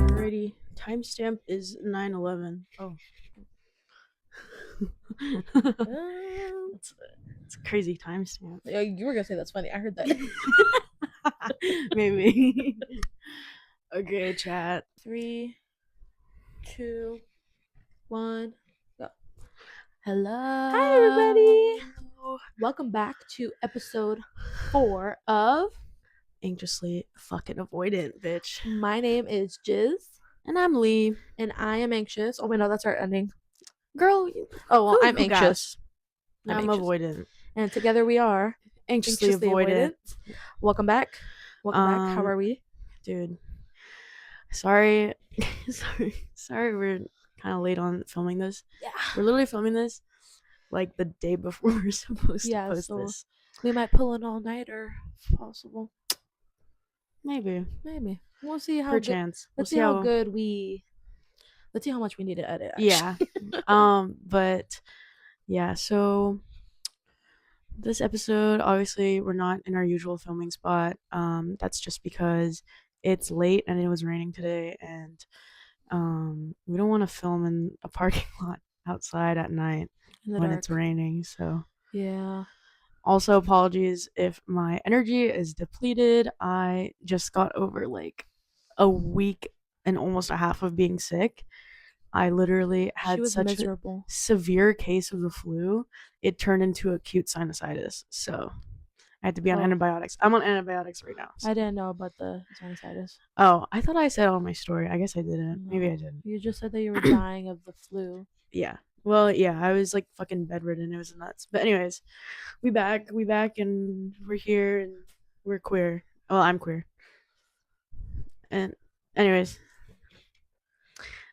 Alrighty. Timestamp is 9/11. Oh. It's a crazy timestamp. Yeah, you were gonna say that's funny. I heard that. Maybe. Okay, chat. 3, 2, 1, go. Hello. Hi, everybody. Welcome back to episode 4 of Anxiously fucking avoidant, bitch. My name is Jizz. And I'm Lee. And I am anxious. Oh, wait, no, that's our ending. Girl. Oh, well, I'm anxious. I'm avoidant. And together we are Anxiously avoidant. Welcome back. Welcome back. How are we? Dude. Sorry we're kind of late on filming this. Yeah. We're literally filming this like the day before we're supposed to post this. We might pull an all-nighter if possible. Maybe. We'll see how Perchance. Let's see how much we need to edit, actually. Yeah. But yeah, so this episode, obviously we're not in our usual filming spot. That's just because it's late and it was raining today, and we don't want to film in a parking lot outside at night when it's raining. So yeah. Also, apologies if my energy is depleted. I just got over like a week and almost a half of being sick. I literally had such a severe case of the flu. It turned into acute sinusitis. So I had to be on antibiotics. I'm on antibiotics right now. So. I didn't know about the sinusitis. Oh, I thought I said on my story. I guess I didn't. No, maybe I didn't. You just said that you were dying of the flu. Yeah. Well, yeah, I was like fucking bedridden. It was nuts. But anyways, we back, and we're here, and we're queer. Well, I'm queer. And anyways,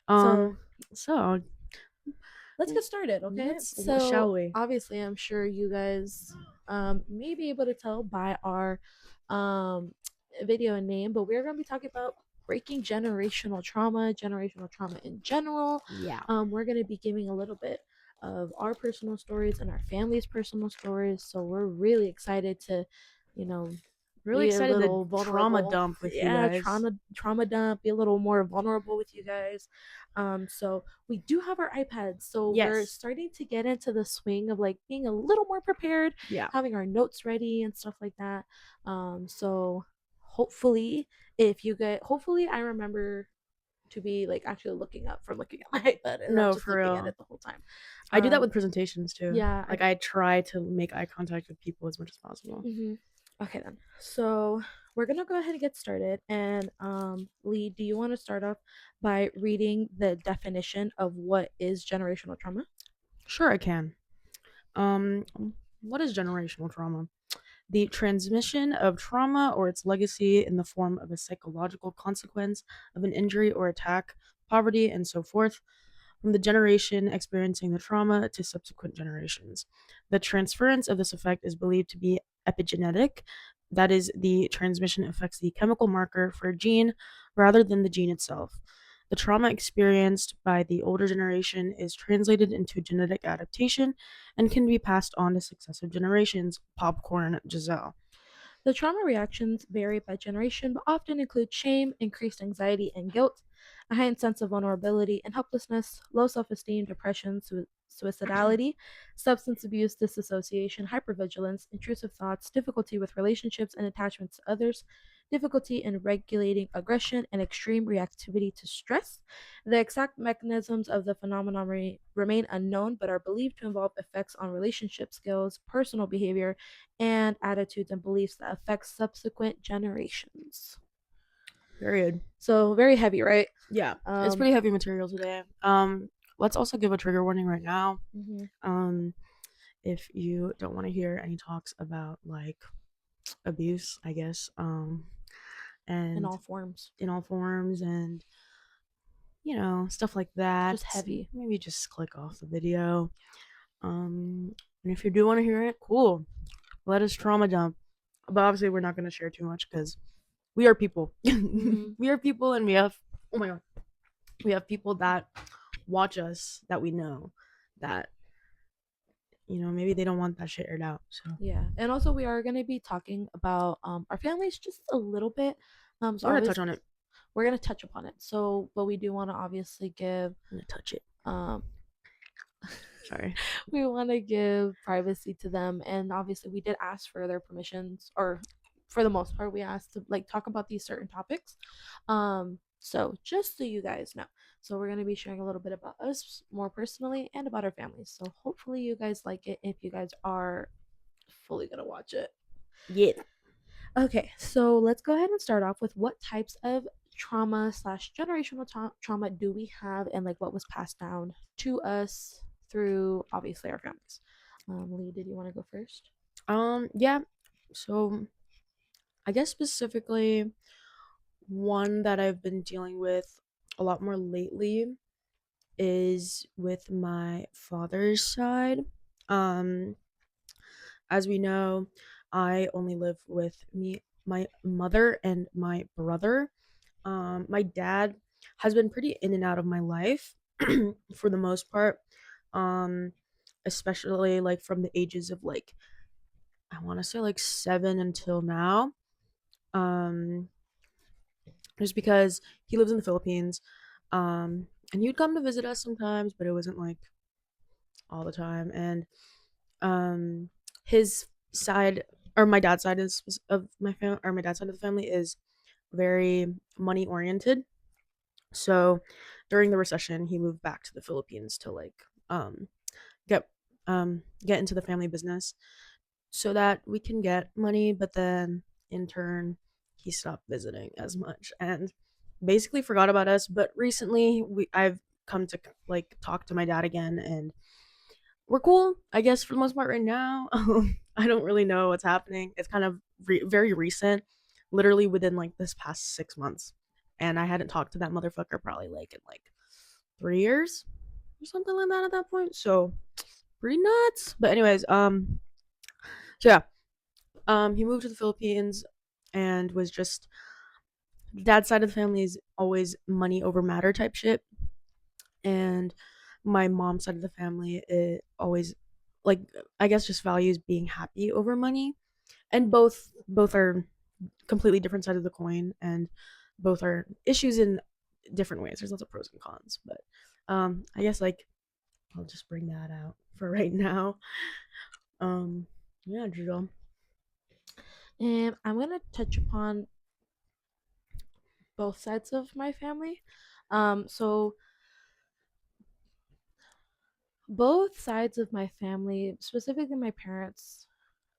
so let's get started, okay? So shall we? Obviously, I'm sure you guys may be able to tell by our video name, but we're going to be talking about breaking generational trauma in general. Yeah. We're going to be giving a little bit of our personal stories and our family's personal stories, so we're really excited to, really excited to trauma dump with you guys. Trauma dump, be a little more vulnerable with you guys. So we do have our iPads, so we're starting to get into the swing of like being a little more prepared, having our notes ready and stuff like that. So hopefully I remember to be like actually looking up from looking at my iPad and not just looking at it the whole time. I do that with presentations too. Yeah, like I try to make eye contact with people as much as possible. Mm-hmm. Okay then, so we're gonna go ahead and get started. And Lee, do you want to start off by reading the definition of what is generational trauma? Sure, I can. What is generational trauma? The transmission of trauma or its legacy in the form of a psychological consequence of an injury or attack, poverty, and so forth, from the generation experiencing the trauma to subsequent generations. The transference of this effect is believed to be epigenetic. That is, the transmission affects the chemical marker for a gene rather than the gene itself. The trauma experienced by the older generation is translated into genetic adaptation and can be passed on to successive generations. Popcorn Giselle. The trauma reactions vary by generation, but often include shame, increased anxiety and guilt, a heightened sense of vulnerability and helplessness, low self-esteem, depression, suicidality, substance abuse, disassociation, hypervigilance, intrusive thoughts, difficulty with relationships and attachments to others, difficulty in regulating aggression, and extreme reactivity to stress. The exact mechanisms of the phenomenon remain unknown, but are believed to involve effects on relationship skills, personal behavior, and attitudes and beliefs that affect subsequent generations. Period. So very heavy, right? Yeah, it's pretty heavy material today. Let's also give a trigger warning right now. Mm-hmm. If you don't want to hear any talks about like abuse, I guess, and in all forms, and stuff like that, just heavy, maybe just click off the video. And if you do want to hear it, cool, let us trauma dump. But obviously we're not going to share too much because we are people. Mm-hmm. We are people, and we have people that watch us that we know that maybe they don't want that shit aired out. So yeah. And also we are going to be talking about our families just a little bit, So We're gonna touch obviously on it. we're gonna touch upon it. So, but we do want to obviously give I'm gonna touch it. um Sorry. we want to give privacy to them, and obviously we did ask for their permissions, or for the most part we asked to like talk about these certain topics. So just so you guys know, so we're going to be sharing a little bit about us more personally and about our families, so hopefully you guys like it if you guys are fully going to watch it. Yeah. Okay, so let's go ahead and start off with what types of trauma slash generational trauma do we have, and like what was passed down to us through obviously our families. Lee, did you want to go first? Yeah. So I guess specifically one that I've been dealing with a lot more lately is with my father's side. Um, as we know, I only live with my mother, and my brother. My dad has been pretty in and out of my life for the most part. Um, especially like from the ages of like I want to say like 7 until now. Um, just because he lives in the Philippines. And he would come to visit us sometimes, but it wasn't like all the time. And um, his side or my dad's side is of my family, or my dad's side of the family is very money oriented. So during the recession, he moved back to the Philippines to like get get into the family business so that we can get money, but then in turn he stopped visiting as much and basically forgot about us. But recently I've come to like talk to my dad again, and we're cool, I guess, for the most part right now. I don't really know what's happening. It's kind of very recent, literally within like this past 6 months, and I hadn't talked to that motherfucker probably like in like 3 years or something like that at that point. So pretty nuts. But anyways, so yeah, he moved to the Philippines and was just dad's side of the family is always money over matter type shit, and my mom's side of the family it always like I guess just values being happy over money, and both are completely different sides of the coin, and both are issues in different ways. There's lots of pros and cons, but I guess like I'll just bring that out for right now. Um, yeah, Jill. And I'm gonna touch upon both sides of my family. So both sides of my family, specifically my parents,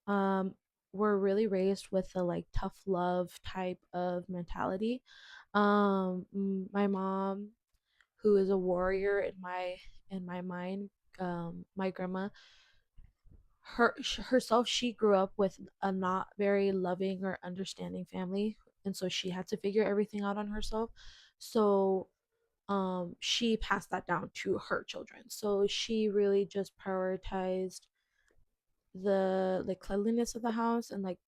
um, were really raised with a like tough love type of mentality. My mom, who is a warrior in my mind, my grandma, herself, she grew up with a not very loving or understanding family, and so she had to figure everything out on herself. So she passed that down to her children, so she really just prioritized the like cleanliness of the house and like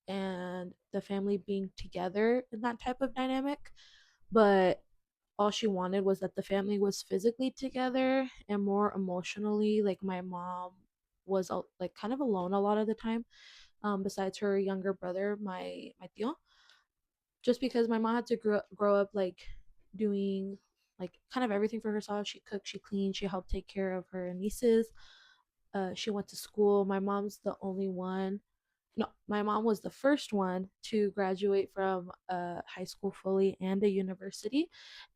and the family being together in that type of dynamic. But all she wanted was that the family was physically together and more emotionally. Like my mom was like kind of alone a lot of the time, besides her younger brother, my tío, just because my mom had to grow up like doing like kind of everything for herself. She cooked, she cleaned, she helped take care of her nieces. She went to school. My mom's the only one, no, my mom was the first one to graduate from high school fully and a university.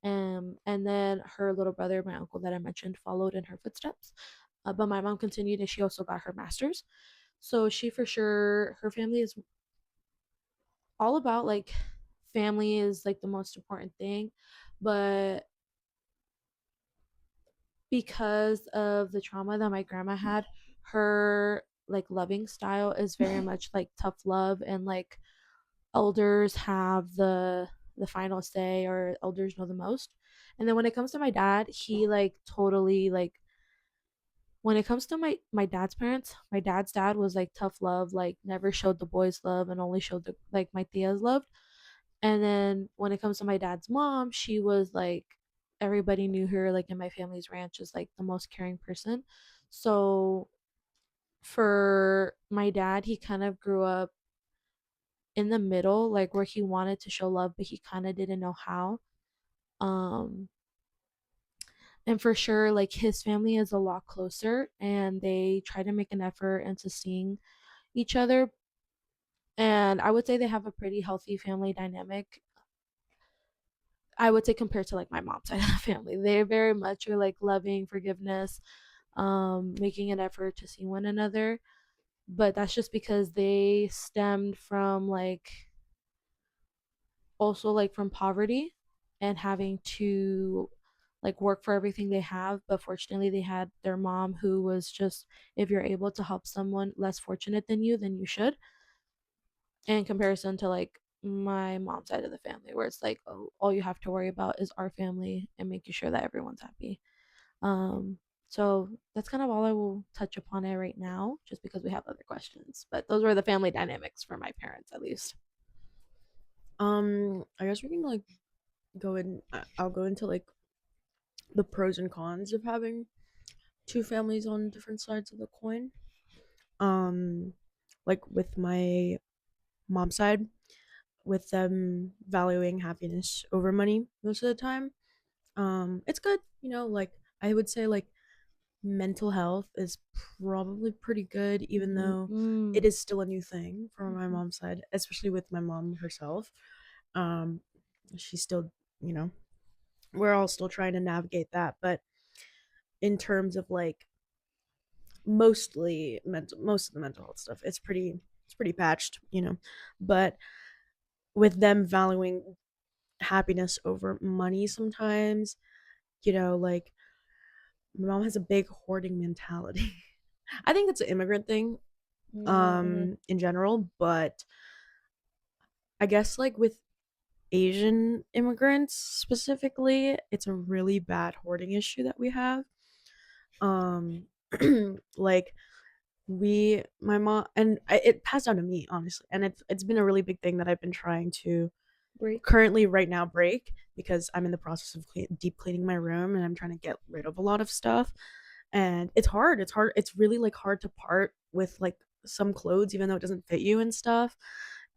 And then her little brother, my uncle that I mentioned, followed in her footsteps. But my mom continued and she also got her master's. So she for sure, her family is all about like family is like the most important thing. But because of the trauma that my grandma had, her like loving style is very much like tough love, and like elders have the final say, or elders know the most. And then when it comes to my dad, he like totally like, when it comes to my dad's parents, my dad's dad was like tough love, like never showed the boys love and only showed the like my tias love. And then when it comes to my dad's mom, she was like, everybody knew her like in my family's ranch as like the most caring person. So for my dad, he kind of grew up in the middle, like where he wanted to show love, but he kind of didn't know how. Um, and for sure, like his family is a lot closer and they try to make an effort into seeing each other. And I would say they have a pretty healthy family dynamic. I would say compared to like my mom's side of the family, they very much are like loving, forgiveness, making an effort to see one another. But that's just because they stemmed from like also like from poverty and having to like work for everything they have. But fortunately, they had their mom who was just, if you're able to help someone less fortunate than you, then you should. In comparison to like my mom's side of the family, where it's like, oh, all you have to worry about is our family and making sure that everyone's happy. Um, so that's kind of all I will touch upon it right now, just because we have other questions. But those were the family dynamics for my parents, at least. I guess we can like go in. I'll go into like the pros and cons of having two families on different sides of the coin. Um, like with my mom's side, with them valuing happiness over money most of the time. It's good, like I would say like mental health is probably pretty good, even though Mm-hmm. it is still a new thing for my Mm-hmm. mom's side, especially with my mom herself. Um, she's still, you know, we're all still trying to navigate that, but in terms of like most of the mental health stuff, it's pretty patched, but with them valuing happiness over money sometimes, like my mom has a big hoarding mentality. I think it's an immigrant thing Mm-hmm. in general, but I guess like with Asian immigrants specifically, it's a really bad hoarding issue that we have. Um like my mom and it passed down to me honestly, and it's been a really big thing that I've been trying to Break. currently right now break, because I'm in the process of deep cleaning my room and I'm trying to get rid of a lot of stuff, and it's hard, it's really like hard to part with like some clothes even though it doesn't fit you and stuff,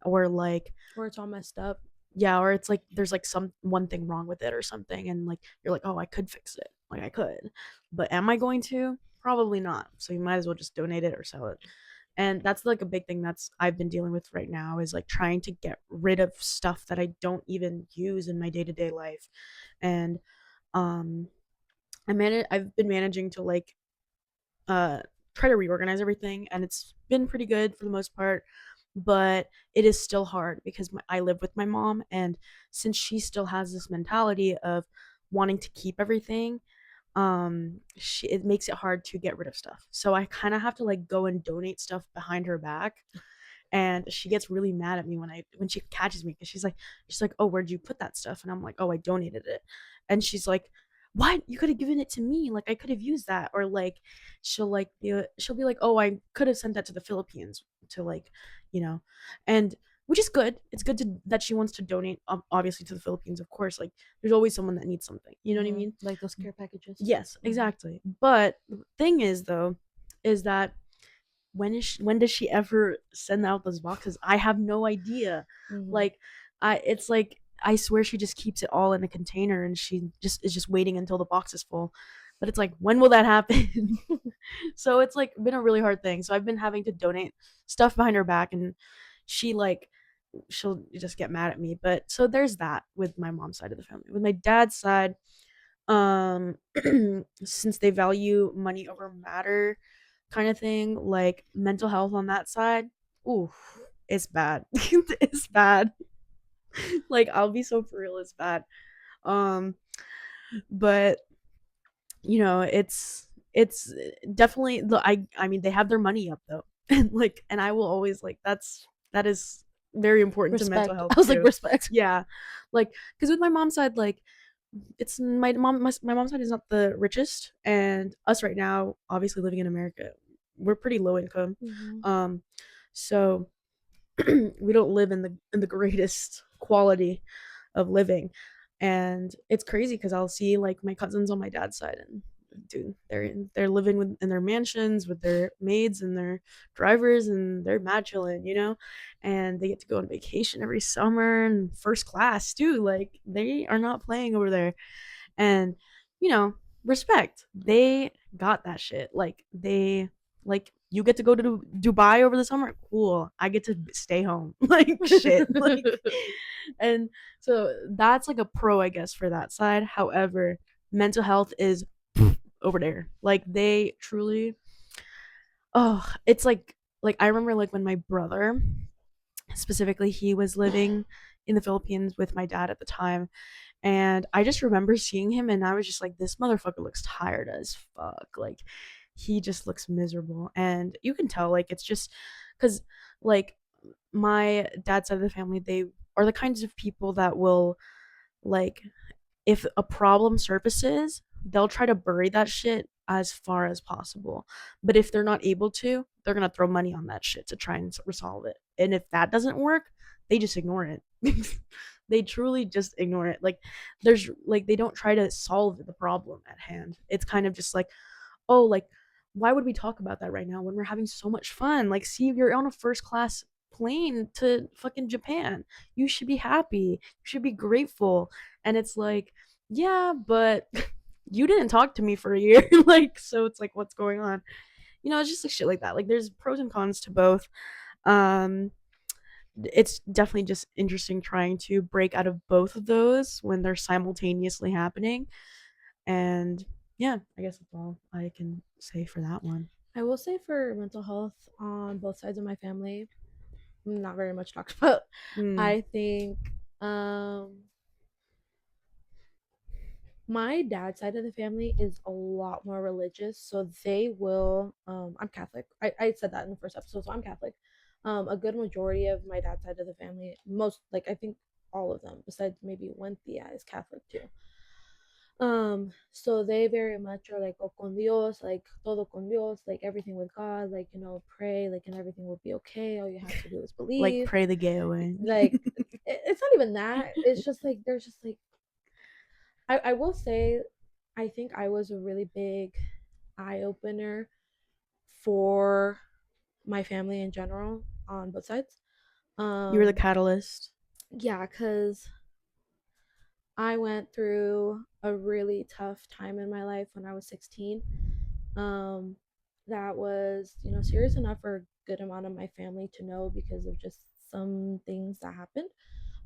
or like Or it's all messed up. yeah, or it's like there's like some one thing wrong with it or something, and like you're like, oh, I could fix it, like I could, but am I going to? Probably not, so you might as well just donate it or sell it. And that's like a big thing that's I've been dealing with right now, is like trying to get rid of stuff that I don't even use in my day-to-day life. And um I've been managing to like uh try to reorganize everything, and it's been pretty good for the most part, but it is still hard because I live with my mom, and since she still has this mentality of wanting to keep everything, it makes it hard to get rid of stuff, so I kind of have to like go and donate stuff behind her back, and she gets really mad at me when she catches me, because she's like, oh, where'd you put that stuff? And I'm like, oh, I donated it. And she's like, what? You could have given it to me, like I could have used that. Or like she'll be like, oh, I could have sent that to the Philippines to like, you know and which is good. It's good that she wants to donate, obviously, to the Philippines, of course. Like there's always someone that needs something, you know what I Mm-hmm. mean? Like those care packages. Yes, Mm-hmm. exactly. But the thing is, though, is that when does she ever send out those boxes? I have no idea. Mm-hmm. Like it's like I swear she just keeps it all in a container, and she just is just waiting until the box is full. But it's like, when will that happen? So it's like been a really hard thing. So I've been having to donate stuff behind her back, and she like she'll just get mad at me. But so there's that with my mom's side of the family. With my dad's side, um since they value money over matter, kind of thing, like mental health on that side, ooh, it's bad. It's bad. Like I'll be so for real, it's bad. um but it's definitely I mean, they have their money up though. And like, and I will always like, that is very important to mental Respect. health I was like, too. respect. Yeah, like because with my mom's side, like it's my mom's side is not the richest, and us right now, obviously living in America, we're pretty low income. Mm-hmm. um so we don't live in the greatest quality of living, and it's crazy because I'll see like my cousins on my dad's side, and dude, they're living in their mansions with their maids and their drivers, and they're mad chilling, and they get to go on vacation every summer and first class too. Like they are not playing over there, and you know, respect. They got that shit. Like you get to go to Dubai over the summer. Cool. I get to stay home. Like shit. And so that's like a pro, I guess, for that side. However, mental health is over there. Like they truly, oh, it's like I remember like when my brother specifically, he was living in the Philippines with my dad at the time, and I just remember seeing him and I was just like, this motherfucker looks tired as fuck. Like he just looks miserable. And you can tell, like, it's just because like my dad's side of the family, they are the kinds of people that will like if a problem surfaces, they'll try to bury that shit as far as possible. But if they're not able to, they're going to throw money on that shit to try and resolve it. And if that doesn't work, they just ignore it. They truly just ignore it. Like there's like they don't try to solve the problem at hand. It's kind of just like, oh, like why would we talk about that right now when we're having so much fun? Like, see, you're on a first class plane to fucking Japan. You should be happy. You should be grateful. And it's like, yeah, but you didn't talk to me for a year. Like, so it's like, what's going on? It's just like shit like that. Like, there's pros and cons to both. Um, it's definitely just interesting trying to break out of both of those when they're simultaneously happening. And yeah, I guess that's all I can say for that one. I will say for mental health on both sides of my family, not very much talked about. Mm. I think um my dad's side of the family is a lot more religious, so they will I'm Catholic. I said that in the first episode, so I'm Catholic. A good majority of my dad's side of the family, most like I think all of them, besides maybe one tia, is Catholic too. So they very much are like, oh, con Dios, like todo con Dios, like everything with God, like, pray, like, and everything will be okay. All you have to do is Like believe. pray the gay away. Like, it's not even that. It's just like, there's just like, I will say, I think I was a really big eye opener for my family in general on both sides. You were the Um, catalyst. yeah, because I went through a really tough time in my life when I was 16. Um, that was, serious enough for a good amount of my family to know because of just some things that happened.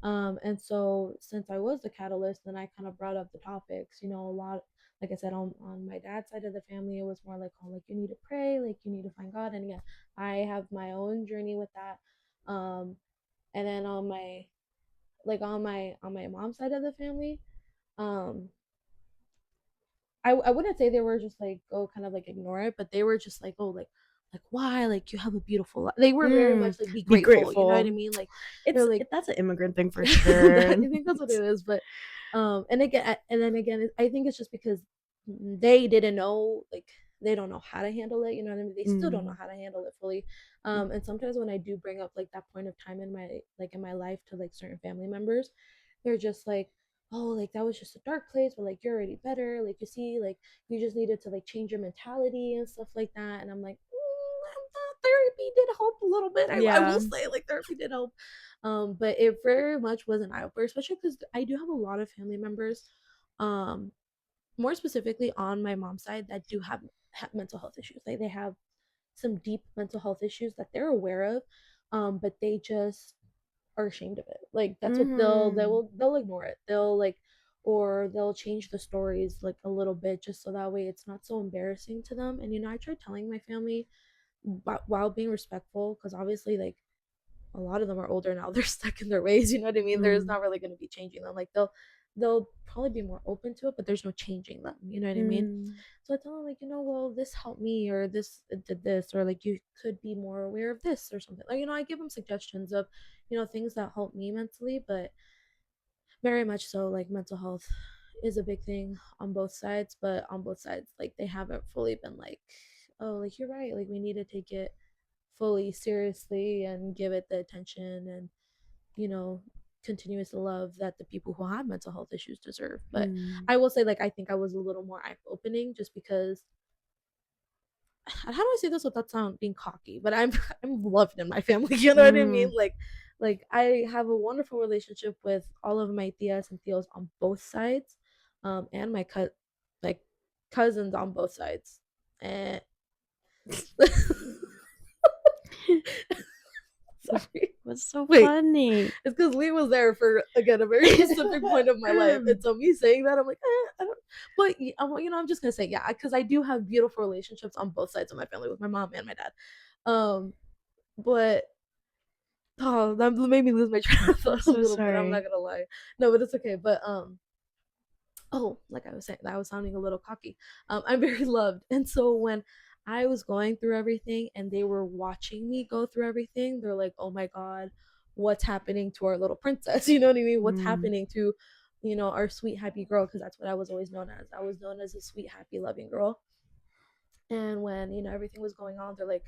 And so since I was the catalyst, then I kind of brought up the topics, a lot, like I said, on my dad's side of the family, it was more like, oh, like you need to pray, like you need to find God. And again, I have my own journey with that. And then on my mom's side of the family, um, I wouldn't say they were just like, oh, kind of like ignore it, but they were just like, oh, like why, like you have a beautiful life. They were very much Mm. like, be Be grateful, you know what I grateful. mean? Like they're It's like, that's an immigrant thing for I sure. think that's what it is. But and then again, I think it's just because they didn't know, like they don't know how to handle it. You know what I mean? They still don't know Mm. how to handle it fully. And sometimes when I do bring up like that point of time in my life to like certain family members, they're just like, oh, like that was just a dark place, but like you're already better. Like you see, like you just needed to like change your mentality and stuff like that. And I'm like, therapy did help a little bit. I Yeah. will say like therapy did help. But it very much was an eye opener, especially because I do have a lot of family members, um, more specifically on my mom's side, that do have mental health issues. Like they have some deep mental health issues that they're aware of, but they just are ashamed of it. Like that's what Mm. they'll ignore it. They'll like, or they'll change the stories like a little bit just so that way it's not so embarrassing to them. And I try telling my family while being respectful, because obviously like a lot of them are older now. They're stuck in their ways. You know what I mean? There's Mm. not really going to be changing them. Like they'll probably be more open to it, but there's no changing them. You know what I mean? Mm. So I tell them like, well, this helped me, or this did this, or like you could be more aware of this or something. Like I give them suggestions of things that help me mentally, but very much so like mental health is a big thing on both sides. But on both sides, like they haven't fully been like, oh, like you're right, like we need to take it fully seriously and give it the attention and you know continuous love that the people who have mental health issues deserve. But Mm. I will say, like, I think I was a little more eye opening just because, how do I say this without sound being cocky? But I'm loved in my family. You know what I mean? Mm. Like I have a wonderful relationship with all of my tias and tios on both sides, and my like cousins on both sides. And sorry, What's so wait, funny? it's because Lee was there for, again, a very specific point of my life, and so me saying that, I'm like, I don't. But I'm just gonna say, yeah, because I do have beautiful relationships on both sides of my family with my mom and my dad. Um, but oh, that made me lose my train of I'm thought a so little bit. I'm not sorry. gonna lie. No, but it's okay. But oh, like I was saying, that was sounding a little cocky. I'm very loved, and so when I was going through everything and they were watching me go through everything, they're like, "Oh my god, what's happening to our little princess?" You know what I mean? What's Mm. happening to, our sweet happy girl? Because that's what I was always known as. I was known as a sweet happy loving girl. And when everything was going on, they're like,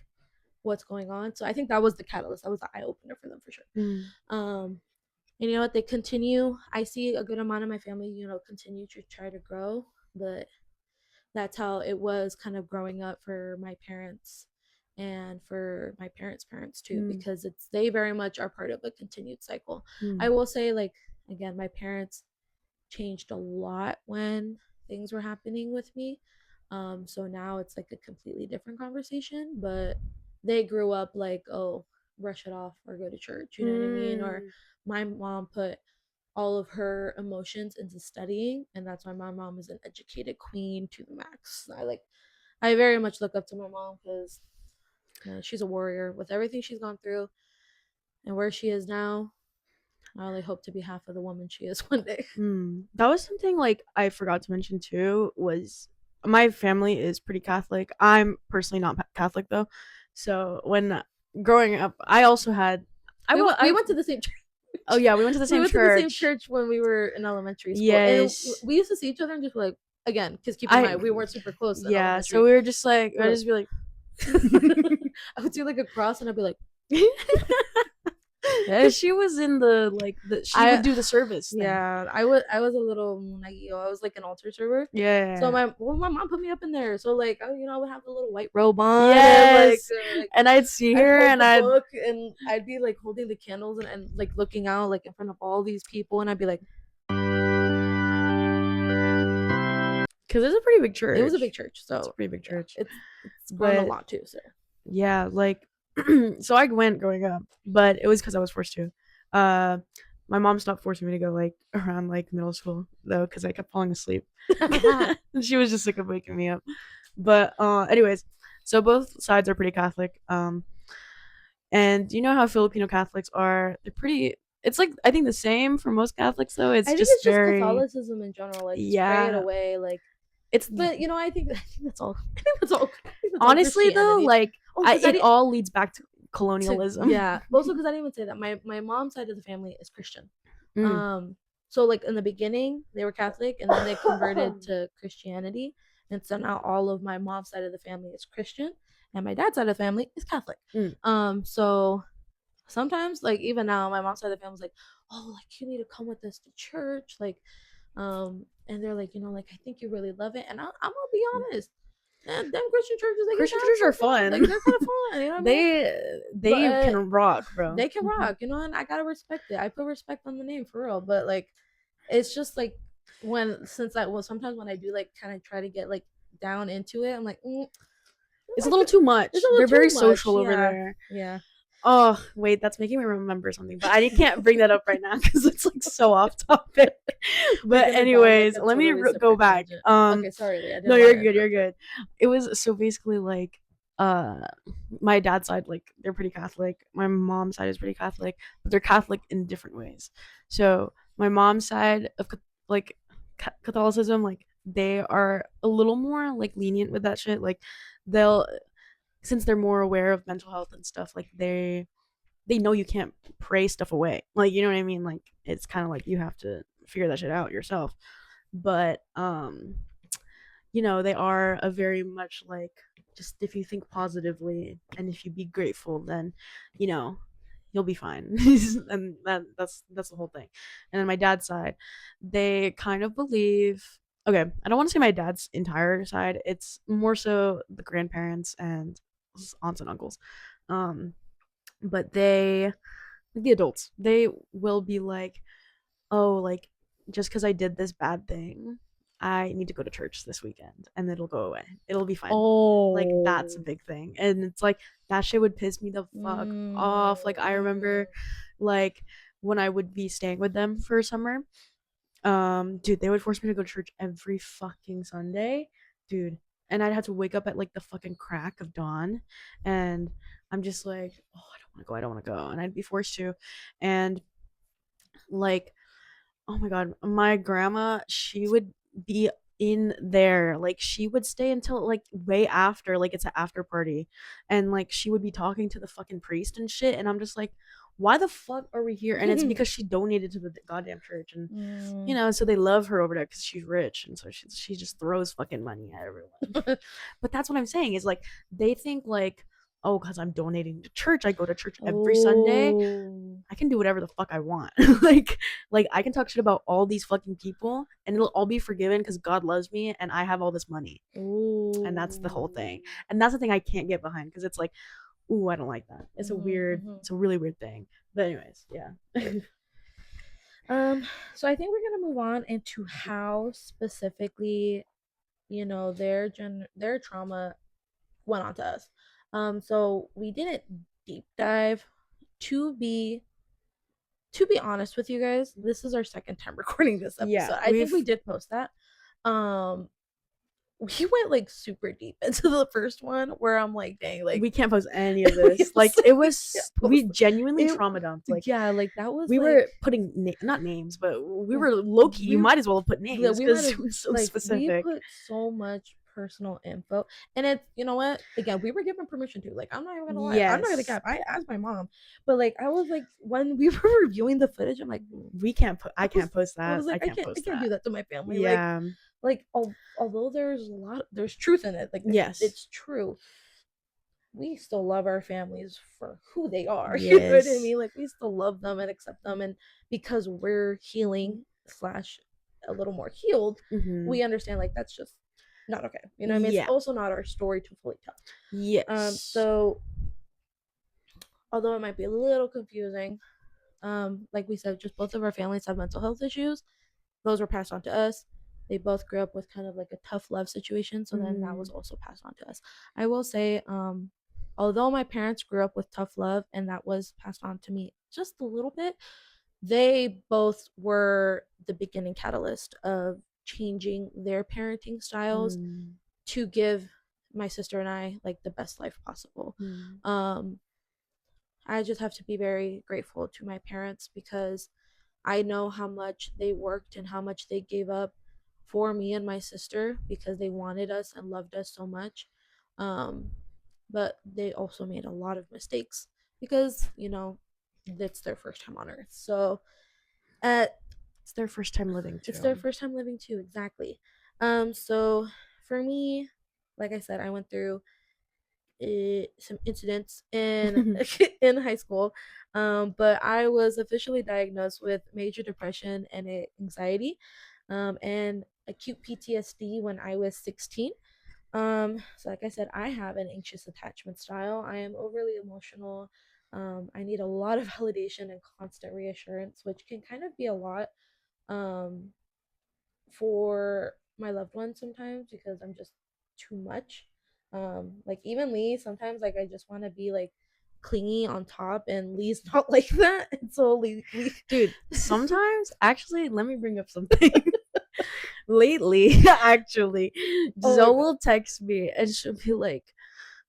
"What's going on?" So I think that was the catalyst. That was the eye opener for them for sure. Mm. Um, and you know what? They continue. I see a good amount of my family, continue to try to grow, but that's how it was kind of growing up for my parents and for my parents' parents too, Mm. because they very much are part of a continued cycle. I Mm. will say, like, again, my parents changed a lot when things were happening with me. So now it's like a completely different conversation, but they grew up like, oh, brush it off or go to church, you know what I mean? Or Mm. my mom put all of her emotions into studying, and that's why my mom is an educated queen to the max. I very much look up to my mom because, she's a warrior with everything she's gone through and where she is now. I only hope to be half of the woman she is one day. Mm. That was something like I forgot to mention too. Was my family is pretty Catholic. I'm personally not Catholic though, so when growing up, I also had. I we will. went we I. went to the same Oh church. yeah, we went to the We same went to the same church. church when we were in elementary school, and Yes. we used to see each other and just be like, again, because keep in I. mind we weren't super close in Yeah. So elementary. we were just like, We're I'd like, just be like. I would see like a cross, and I'd be like, Yeah, she was in the like the she would I do the service thing. yeah, I was a little monaguillo. I was like an altar server. So Yeah. my mom put me up in there. So like, I would have the little white robe on, and Yes. like And I'd see I'd her hold and the I'd book, and I'd be like holding the candles, and like looking out like in front of all these people, and I'd be like, because it's a pretty big it was a big church. church. It's a So pretty big yeah, church. it's grown a But lot too. So yeah, like so I went growing up, but it was because I was forced to. Uh my mom stopped forcing me to go like around like middle school though, because I kept falling asleep. And she was just sick of waking me up. But anyways, so both sides are pretty Catholic. And you know how Filipino Catholics are? They're pretty. It's like I think the same for most Catholics though. It's I think just it's just very Catholicism in general. Like, just pray it yeah. away. Like, It's but I think that's all. I think that's all. I think that's all honestly though Christianity. like Oh, because I it didn't. all leads back to colonialism. Yeah. Also, because I didn't even say that my mom's side of the family is Christian. Mm. So like in the beginning they were Catholic, and then they converted to Christianity, and so now all of my mom's side of the family is Christian, and my dad's side of the family is Catholic. Mm. So sometimes, like, even now, my mom's side of the family's like, oh, like, you need to come with us to church, like, and they're like, like, I think you really love it, and I'm gonna be honest, man, them Christian churches, they can Christian kind of churches are fun, like, fun. they're kind of fun, you know what I mean? They But can rock, bro. they can rock, and I gotta respect it. I put respect on the name for real, but like, it's just like, sometimes when I do like kind of try to get like down into it, I'm like, It's a I little could, too it's much. a little They're very too much, social over yeah, there. yeah. Oh, wait, that's making me remember something, but I can't bring that up right now because it's like so off topic. We're But gonna go on like anyways, a let me totally go separate back. tangent. Okay, sorry, Lee. I No, didn't want you're to good. You're interrupt you. good. It was so basically like uh my dad's side like they're pretty Catholic. My mom's side is pretty Catholic, but they're Catholic in different ways. So my mom's side of like Catholicism, like they are a little more like lenient with that shit. Like they'll since they're more aware of mental health and stuff, like they know you can't pray stuff away. Like you know what I mean? Like it's kind of like you have to figure that shit out yourself. But they are a very much like just if you think positively and if you be grateful, then you know you'll be fine. And that's the whole thing. And then my dad's side, they kind of believe, okay, I don't want to say my dad's entire side. It's more so the grandparents and aunts and uncles. Um, but the adults, they will be like, oh, like just because I did this bad thing, I need to go to church this weekend and it'll go away. It'll be fine. Like that's a Oh. big thing. And it's like that shit would piss me the fuck off. Like I remember like when I would be staying with them for summer, dude, they would force me to go to church every fucking Sunday. Dude. And I'd have to wake up at like the fucking crack of dawn. And I'm just like, oh, I don't want to go. I don't want to go. And I'd be forced to. And like oh my god, my grandma, she would be in there. Like she would stay until like way after, like it's an after party. And like she would be talking to the fucking priest and shit. And I'm just like, why the fuck are we here? And it's because she donated to the goddamn church. And so they love her over there because she's rich. And so she just throws fucking money at everyone. But that's what I'm saying is like they think like, oh, because I'm donating to church, I go to church every Sunday. Oh. I can do whatever the fuck I want. like I can talk shit about all these fucking people and it'll all be forgiven because God loves me and I have all this money. And that's the whole thing. And that's the thing I can't get behind because it's like, ooh, I don't like that. It's it's a really weird thing. But anyways, yeah. So I think we're gonna move on into how specifically, their trauma went on to us. So we didn't deep dive. To be honest with you guys, this is our second time recording this episode. Yeah, I think we did post that. We went like super deep into the first one where I'm like, dang, like we can't post any of this. Like it was, we genuinely trauma dumped. Like yeah, like that was we like, were putting not names, but we were low key. You might as well have put names because it was so like specific. we put so much personal info, and it's, you know what? Again, we were given permission to. Like, I'm not even gonna lie. I'm not gonna cap. I asked my mom, but like I was like, when we were reviewing the footage, I'm like, we can't put. I can't post that. I was like, I can't do that to my family. Yeah. Like although there's truth in it. Like yes, it's true. We still love our families for who they are. Yes. You know what I mean? Like we still love them and accept them, and because we're healing / a little more healed, we understand like that's just not okay. You know what I mean? Yeah. It's also not our story to fully tell. Yes. So although it might be a little confusing, like we said, just both of our families have mental health issues. Those were passed on to us. They both grew up with kind of like a tough love situation, so then that was also passed on to us. I will say, although my parents grew up with tough love and that was passed on to me just a little bit, they both were the beginning catalyst of changing their parenting styles to give my sister and I like the best life possible. I just have to be very grateful to my parents because I know how much they worked and how much they gave up for me and my sister because they wanted us and loved us so much. But they also made a lot of mistakes because, it's their first time on earth. So it's their first time living too. It's their first time living too, exactly. So for me, like I said, I went through some incidents in in high school, but I was officially diagnosed with major depression and anxiety, and acute PTSD when I was 16. So like I said, I have an anxious attachment style. I am overly emotional. I need a lot of validation and constant reassurance, which can kind of be a lot for my loved ones sometimes because I'm just too much. Like even Lee, sometimes like I just want to be like clingy on top, and Lee's not like that. And so Lee dude, sometimes actually, let me bring up something. Lately, actually, Zoe will text me and she'll be like,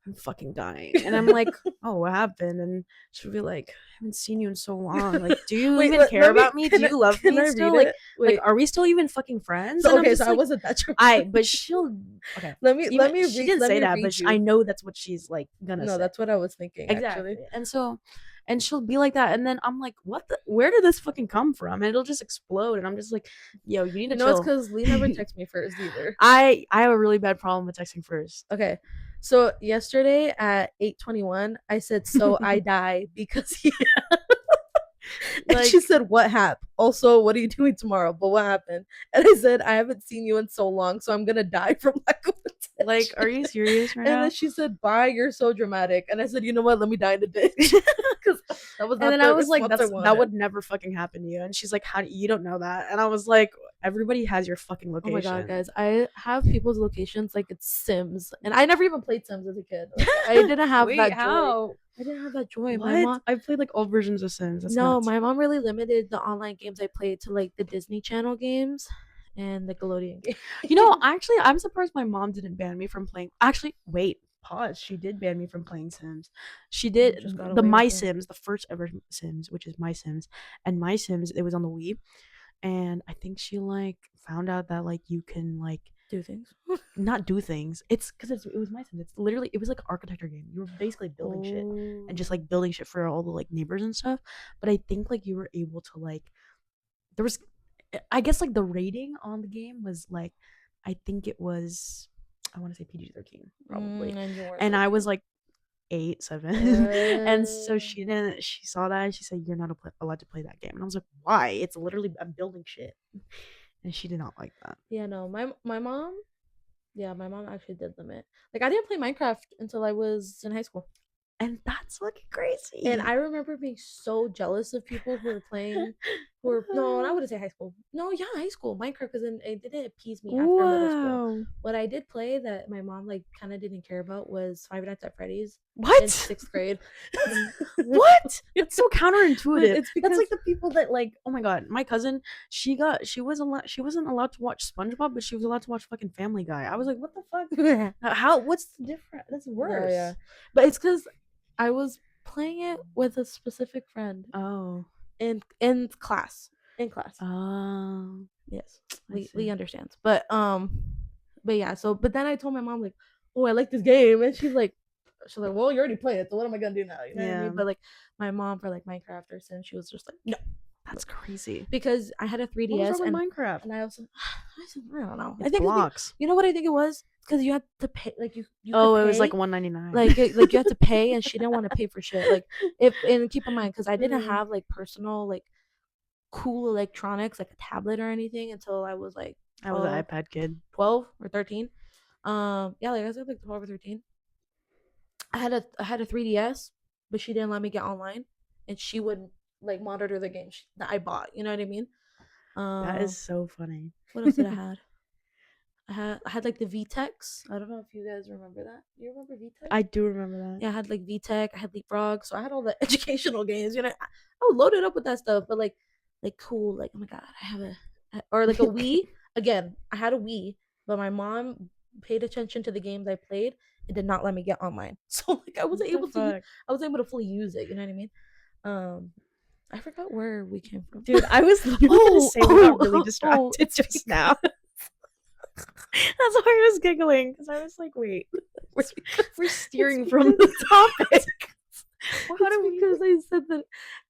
I'm fucking dying. And I'm like, oh, what happened? And she'll be like, I haven't seen you in so long. Like, do you even care about me? Do you love me still? Like, are we still even fucking friends? So, okay, so I wasn't that dramatic. But she'll, okay. She didn't say that, but I know that's what she's like gonna say. No, that's what I was thinking, exactly. Actually. And so, and she'll be like that, and then I'm like, where did this fucking come from? And it'll just explode, and I'm just like, yo, you need to chill. No, it's because Lee never texts me first either. I have a really bad problem with texting first. Okay, So yesterday at 8:21, I said, "So I die because he." And she Like, said, "What happened? Also, what are you doing tomorrow? But what happened?" And I said, "I haven't seen you in so long, so I'm gonna die from lack of are attention." you serious right And then now? she said, "Bye, you're so dramatic." And I said, "You know what? Let me die in the ditch." Because that was And not then I the was like, response I that wanted. would never fucking happen to you. And she's like, how do you don't know that? And I was like, everybody has your fucking Oh my god, location. guys! I have people's locations like it's Sims, and I never even played Sims as a kid. Like I didn't have Wait, that joy. how? I didn't have that joy. My What? mom, I played like old versions of Sims. That's no, nuts. my mom really limited the online games I played to like the Disney Channel games and the Nickelodeon You know, games. actually, I'm surprised my mom didn't ban me from playing. Actually, wait, pause. She did ban me from playing Sims. She did You just got the away My with it. Sims, the first ever Sims, which is My Sims, and My Sims. It was on the Wii, and I think she like found out that like you can like Do things. not do things. It's because it was My Sims. It's literally it was like an architecture game. You were basically building shit and just Oh. like building shit for all the like neighbors and stuff. But I think like you were able to like there was I guess like the rating on the game was like I think it was I want to say PG-13 probably. And you weren't And I was 13. like 8, 7. And so Uh, she saw that and she said, "You're not allowed to play that game." And I was like, "Why? It's literally I'm building shit." And she did not like that. yeah, no, my mom, yeah, my mom actually did limit. Like I didn't play Minecraft until I was in high school. And that's fucking And crazy. I remember being so jealous of people who were playing, who were no, I wouldn't say high school. No, yeah, high school Minecraft because then it didn't appease me after middle school. Wow. What I did play that my mom like kind of didn't care about was Five Nights at Freddy's in What? sixth grade. What? That's so But counterintuitive. it's That's because like the people that like, oh my god, my cousin, she wasn't allowed to watch SpongeBob, but she was allowed to watch fucking Family Guy. I was like, what the fuck? no, How? What's the difference? That's yeah, worse. but it's because I was playing it with a specific friend Oh. in class. In class. Oh. Yes, I Lee see. understands. But yeah. So, but then I told my mom like, "Oh, I like this game," and she's like, "Well, you already played it, so what am I gonna do now?" You know what I Yeah. mean? But like, my mom for like Minecraft or Sims, she was just like, "No," That's crazy. because I had a What was 3DS wrong with Minecraft? and I also, I don't know. I It's think it's blocks. you know what I think it was because you had to pay, like you could Oh, it was like pay. 199. Like you had to pay, and she didn't want to pay for shit. Like if and keep in mind, because I didn't have like personal like cool electronics like a tablet or anything until I was like I was an 12, iPad kid. 12 or 13. Yeah, like I said, like 12 or 13. I had a 3DS, but she didn't let me get online, and she would like monitor the games that I bought. You know what I mean? That Uh, is so funny. what else did I had? I had like the VTEX. I don't know if you guys remember that. You remember VTEX? I do remember that. Yeah, I had like VTech, I had Leapfrog, so I had all the educational games. I would load it up with that stuff, but like cool, like oh my god, I have or like a Wii. Again, I had a Wii, but my mom paid attention to the games I played and did not let me get online. So like What the fuck? I was able to fully use it. You know what I mean? Um, I forgot where we came from. Dude, I was literally gonna oh say we got really oh oh! distracted It's just because now. That's why I was giggling because I was like, wait, we're, it's because we're it's steering from because the topic. Well, how it's do we? because I said that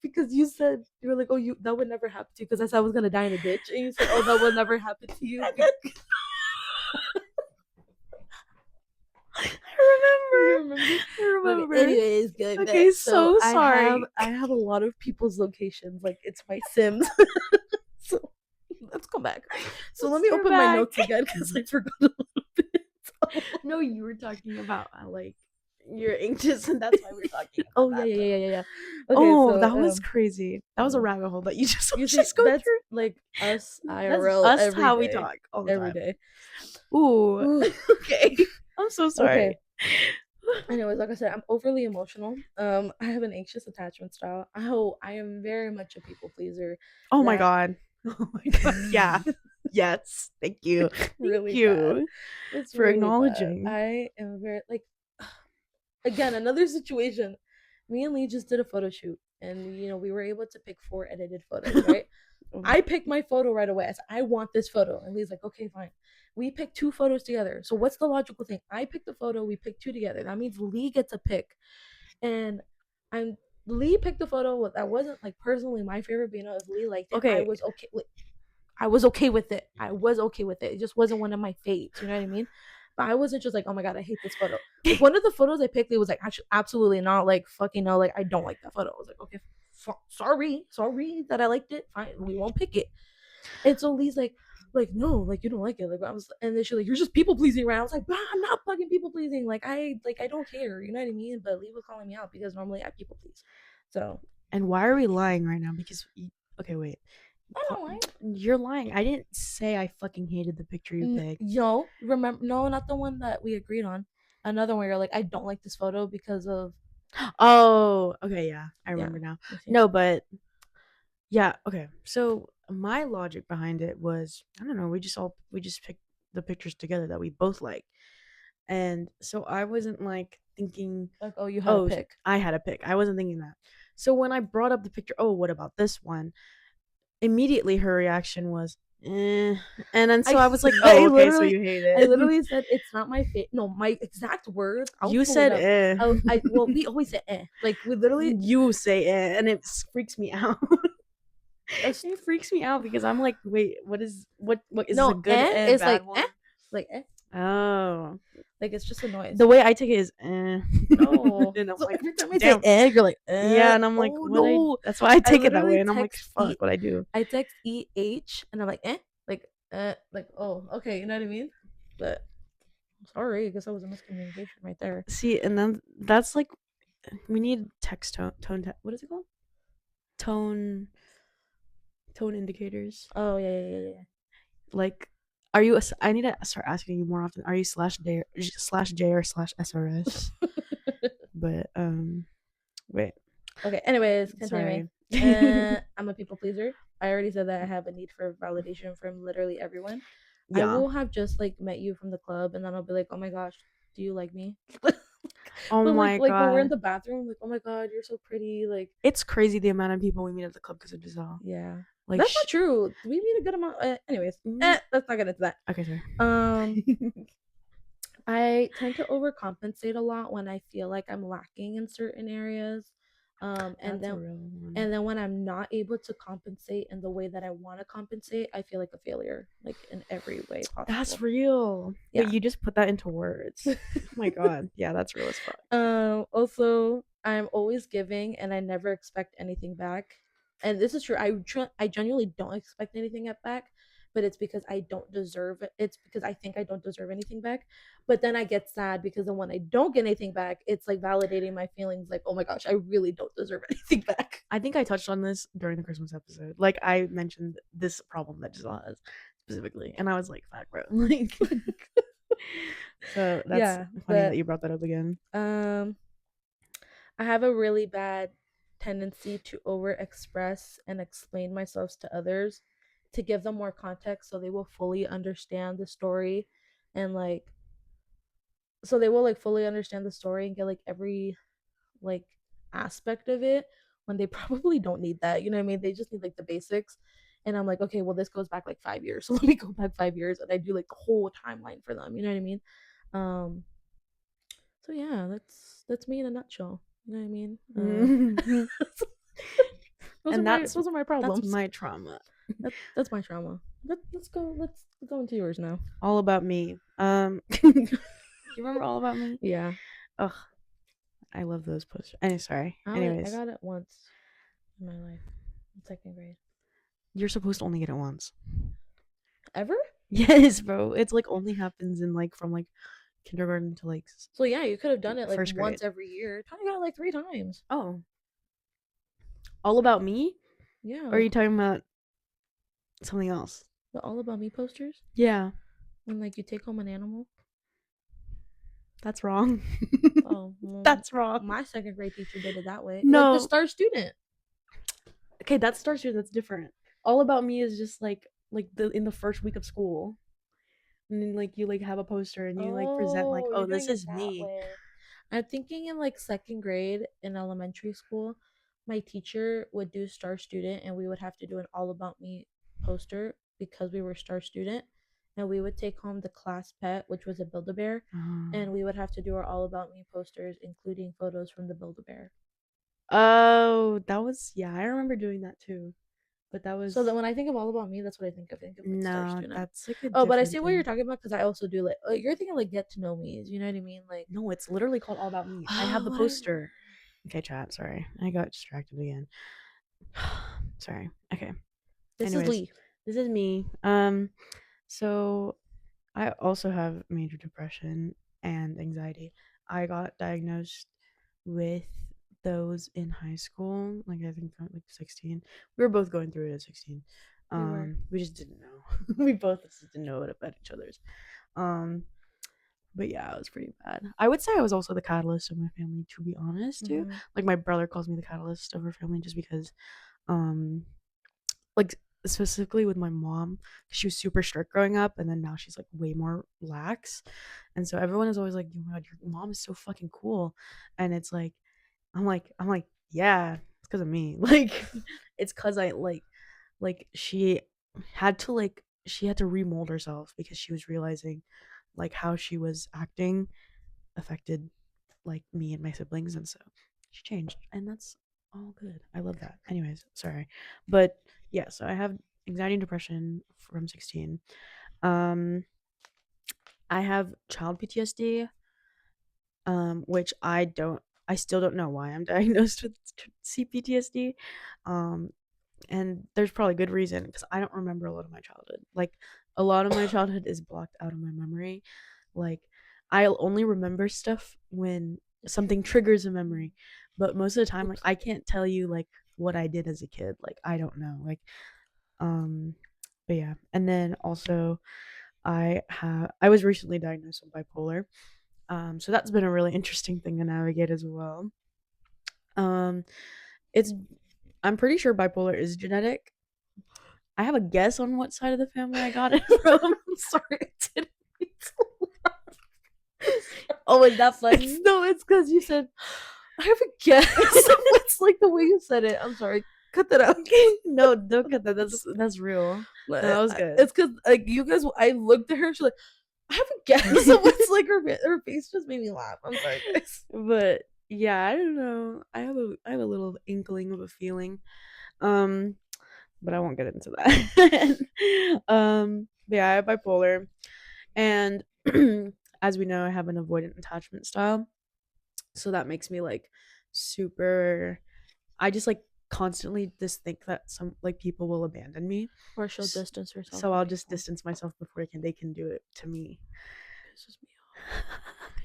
because you said you were like, oh, you that would never happen to you because I said I was gonna die in a ditch, and you said, oh, that would never happen to you. You I remember. remember? I But remember. anyways, good Okay, bet. So so sorry. I have a lot of people's locations. Like it's my Sims. So let's come back. So let me We're open my back. notes again because I forgot a little bit. No, you were talking about how like you're anxious, and that's why we're talking about Oh yeah that. yeah But yeah yeah yeah. Okay, oh, so that was crazy. That was a yeah. rabbit hole that you just You see, just go that's through. like us That's IRL us every how we day, talk all the every time. day. Ooh, Ooh. okay. I'm so Okay. sorry. Anyways, like I said, I'm overly emotional. I have an anxious attachment style. I am very much a people pleaser. Oh my That god. Oh my god. Yeah. Yes. Thank you. Thank really bad. you It's for really bad. acknowledging. I am very like again another situation. Me and Lee just did a photo shoot, and we were able to pick 4 edited photos. Right. I picked my photo right away. I said, I want this photo. And Lee's like, okay, fine. We picked 2 photos together. So what's the logical thing? I picked the photo, we picked 2 together. That means Lee gets a pick. And I'm Lee picked the photo that wasn't like personally my favorite, but if Lee liked it, I Okay. was okay with I was okay with it. I was okay with it. It just wasn't one of my faves. You know what I mean? But I wasn't just like, oh my god, I hate this photo. Like one of the photos I picked, it was like actually absolutely not like fucking no, like I don't like that photo. I was like, okay, sorry that I liked it. Fine, we won't pick it. And so Lee's like no, like you don't like it. Like I was, and then she's like, you're just people pleasing around. I was like, bah, I'm not fucking people pleasing. Like I don't care. You know what I mean? But Lee was calling me out because normally I people please. So And why are we lying right now? Because okay, wait. I don't like. You're lying. I didn't say I fucking hated the picture you picked. Yo, remember? No, not the one that we agreed on. Another one. You're like, I don't like this photo because of Oh, okay, yeah. I yeah. remember now. You see? No, but yeah, okay. So my logic behind it was I don't know, we just picked the pictures together that we both like. And so I wasn't like thinking, Like, oh, you had a oh, pick. I had a pick. I wasn't thinking that. So when I brought up the picture, oh, what about this one? Immediately her reaction was, eh. And then so I I was like, I oh, okay, so literally you hate I it. literally said it's not my fit. No, my exact words. I'll You pull it said, up. eh. I well, we always say eh. Like we literally. You say it, and it freaks me out. That's, It freaks me out because I'm like, wait, what is this a no, good eh and is bad like eh, one? like eh, Oh, like it's just a noise. the way I take it is, eh. No. And I'm So like, every time I say damn, eh, you're like yeah, eh. and I'm like, Oh what I? no. That's why I I take it that way, literally and I'm like, text fuck, what I do? I text and I'm like eh, like oh okay, you know what I mean? But sorry, I guess that was a miscommunication right there. See, and then that's like, we need text what is it called? Tone, tone indicators. Oh yeah. Like, are you? I need to start asking you more often. Are you slash J or slash SRS? But wait, Okay. Anyways, continuing. sorry. I'm a people pleaser. I already said that I have a need for validation from literally everyone. I Yeah. will have just like met you from the club, and then I'll be like, "Oh my gosh, do you like me?" Oh But my like when we're in god. the bathroom, like, "Oh my god, you're so pretty." Like, It's crazy the amount of people we meet at the club because of Giselle. yeah, Like, that's not true. We meet a good amount. Anyways, mm, let's not get into that. okay, sorry. Um, I tend to overcompensate a lot when I feel like I'm lacking in certain areas. And That's a then real one. and then when I'm not able to compensate in the way that I want to compensate, I feel like a failure, like in every way That's possible. real. Wait, Yeah. you just put that into words. Oh my god. Yeah, that's real as fuck. Also, I'm always giving and I never expect anything back. And this is true. I genuinely don't expect anything back, but it's because I don't deserve it. It's because I think I don't deserve anything back. But then I get sad because then when I don't get anything back, it's like validating my feelings like, "Oh my gosh, I really don't deserve anything back." I think I touched on this during the Christmas episode. Like, I mentioned this problem that Giselle has specifically, and I was like, fuck, bro. Like, so that's Yeah, funny that but you brought that up again. um I have a really bad tendency to over express and explain myself to others to give them more context so they will fully understand the story and like so they will like fully understand the story and get like every like aspect of it when they probably don't need that. You know what I mean? They just need like the basics. And I'm like, okay, well, this goes back like 5 years. So let me go back 5 years and I do like the whole timeline for them. You know what I mean? Um, so yeah, that's me in a nutshell. You know what I mean? And Those are my that's problems. my trauma. That's my trauma. Let's go into yours now. All about me. You remember All About Me? Yeah. Ugh, I love those posters. Sorry. I Anyways, got it once in my life. In second grade. you're supposed to only get it once. Ever? Yes, bro. It's like only happens in like from like kindergarten to like So yeah, you could have done it like first grade. once every year. Tony got it like 3 times. Oh, All About Me? Yeah, Or are like you talking about something else? the All About Me posters. Yeah, When like you take home an animal. that's wrong. Oh, well, That's wrong. my second grade teacher did it that way. Like the No. star student. Okay, that's Star Search. That's different. All About Me is just like the in the first week of school, and then like you like have a poster and you like present like, Oh, oh, you're this doing it is that me. way. I'm thinking in like second grade in elementary school, my teacher would do star student and we would have to do an all about me poster because we were star student and we would take home the class pet, which was a Build-A-Bear, and we would have to do our all about me posters, including photos from the Build-A-Bear. Oh, that was yeah. I remember doing that too. But that So that was when I think of All About Me, that's what I think of. I think of like Stars no, Tuna. that's like a Oh, but I different see what you're thing. talking about because I also do like you're thinking like Get to Know Me. You know what I mean? Like No, it's literally called All About Me. I have oh, the whatever. poster. Okay, chat. Sorry, I got distracted again. Sorry. Okay. This is Anyways, Lee. this is me. So I also have major depression and anxiety. I got diagnosed with those in high school. Like I think like 16. We were both going through it at 16. We were. We just didn't know. We both just didn't know it about each other's. Um, but yeah, it was pretty bad. I would say I was also the catalyst of my family, to be honest, too. Mm-hmm. Like my brother calls me the catalyst of our family just because um like specifically with my mom, she was super strict growing up and then now she's like way more lax, and so everyone is always like, oh my god, your mom is so fucking cool, and it's like I'm like yeah, it's because of me. Like it's because I like she had to remold herself because she was realizing like how she was acting affected like me and my siblings, and so she changed, and that's all good. I love that. Anyways, sorry, but yeah. So I have anxiety and depression from 16. Um, I have child PTSD, which I still don't know why I'm diagnosed with CPTSD. Um, and there's probably good reason because I don't remember a lot of my childhood. Like a lot of my childhood is blocked out of my memory. Like I'll only remember stuff when It something triggers. triggers a memory, but most of the time like Oops. I can't tell you like what I did as a kid. Like I don't know. Like um but yeah. And then also I was recently diagnosed with bipolar. So that's been a really interesting thing to navigate as well. Um it's I'm pretty sure bipolar is genetic. I have a guess on what side of the family I got it from. I'm sorry, I didn't mean to laugh. Oh, is that It's funny? no, it's because you said I have a guess. It's like the way you said it. I'm sorry. Cut that out. no, don't cut that. That's real. No, that was good. It's because like you guys. I looked at her. She's like, I have a guess. So it's like her face just made me laugh. I'm sorry, guys. But yeah, I don't know. I have a little inkling of a feeling. Um, but I won't get into that. But yeah, I have bipolar, and as we know, I have an avoidant attachment style. So that makes me like super I just like constantly just think that some like people will abandon me. Or she'll distance herself So from I'll just people. distance myself before they can do it to me. Pisses me off.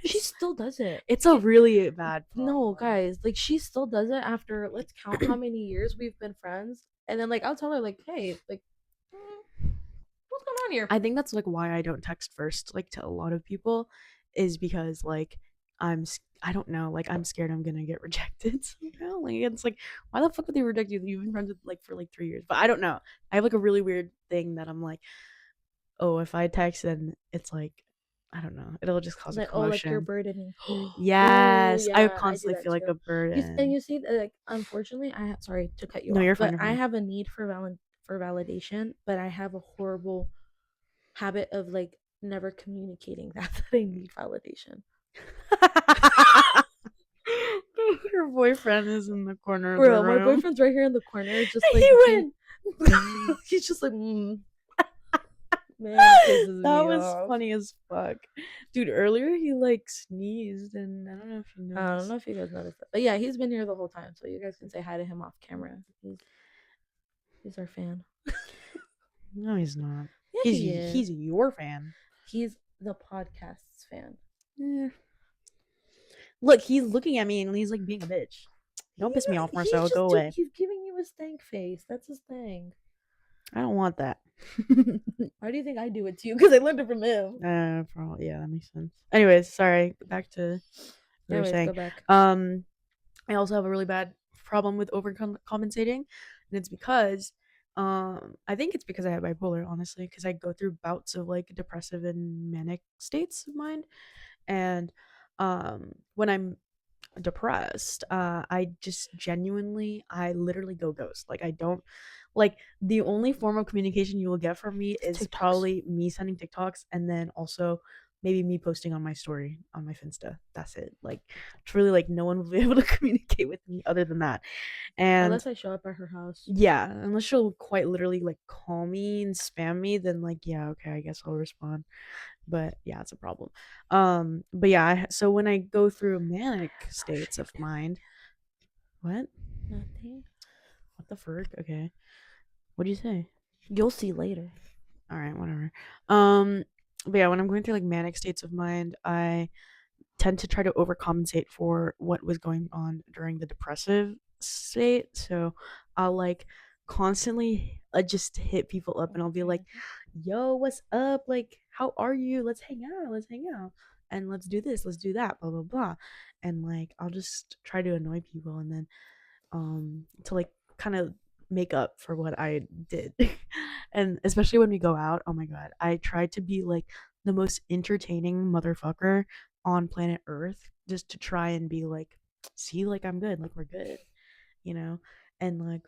She still does it. It's a really bad No, problem. guys, like she still does it after let's count how many years we've been friends. And then like I'll tell her like, hey, like what's going on here? I think that's like why I don't text first like to a lot of people is because like I don't know, like I'm scared I'm gonna get rejected somehow. Like it's like why the fuck would they reject you? You've been friends with like for like 3 years. But I don't know. I have like a really weird thing that I'm like, oh, if I text then it's like I don't know. It'll just cause a Like, oh, like you're commotion. burdening. Oh Yes, I yeah, I do constantly that feel like too. a And burden. you see, like, unfortunately, sorry to cut you No, off, you're fine. but You're I fine. have a need for validation, but I have a horrible habit of like never communicating that I need validation. Your boyfriend is in the corner of the Bro, my room. boyfriend's right here in the corner, just like He being. went. He's just like, man, pisses That me was off. funny as fuck, dude. Earlier he like sneezed, and I don't know if you I don't noticed. know if you guys noticed that, but yeah, he's been here the whole time, so you guys can say hi to him off camera. He's our fan. No, he's not. Yeah, He's he he's is. your fan. He's the podcast's fan. Yeah. Look, he's looking at me and he's like being a bitch. Don't piss me off, He's Marcel. Go just away. he's giving you a stank face. That's his thing. I don't want that. Why do you think I do it to you? Because I learned it from him. Probably, yeah, that makes sense. Anyways, sorry. Back to what we were Anyways, saying. go back. I also have a really bad problem with overcompensating, and it's because, I think it's because I have bipolar, honestly, because I go through bouts of like depressive and manic states of mind, and when I'm depressed, I literally go ghost. Like I don't like the only form of communication you will get from me is TikToks. probably me sending TikToks and then also maybe me posting on my story on my Finsta. That's it. Like truly, like no one will be able to communicate with me other than that. And Unless I show up at her house. yeah, unless she'll quite literally like call me and spam me, then like yeah, okay, I guess I'll respond. But yeah, it's a problem. But yeah, so when I go through manic Oh states shit. of mind, what? Nothing. What the frick? Okay, what do you say? You'll see later. All right, whatever. Um, but yeah, when I'm going through like manic states of mind, I tend to try to overcompensate for what was going on during the depressive state. So I'll like constantly just hit people up and I'll be like, yo, what's up? Like, how are you? Let's hang out. Let's hang out. And let's do this. Let's do that. Blah, blah, blah. And like, I'll just try to annoy people and then to like kind of make up for what I did. And especially when we go out, oh my god, I tried to be like the most entertaining motherfucker on planet Earth just to try and be like, see, like I'm good, like we're good, you know? And like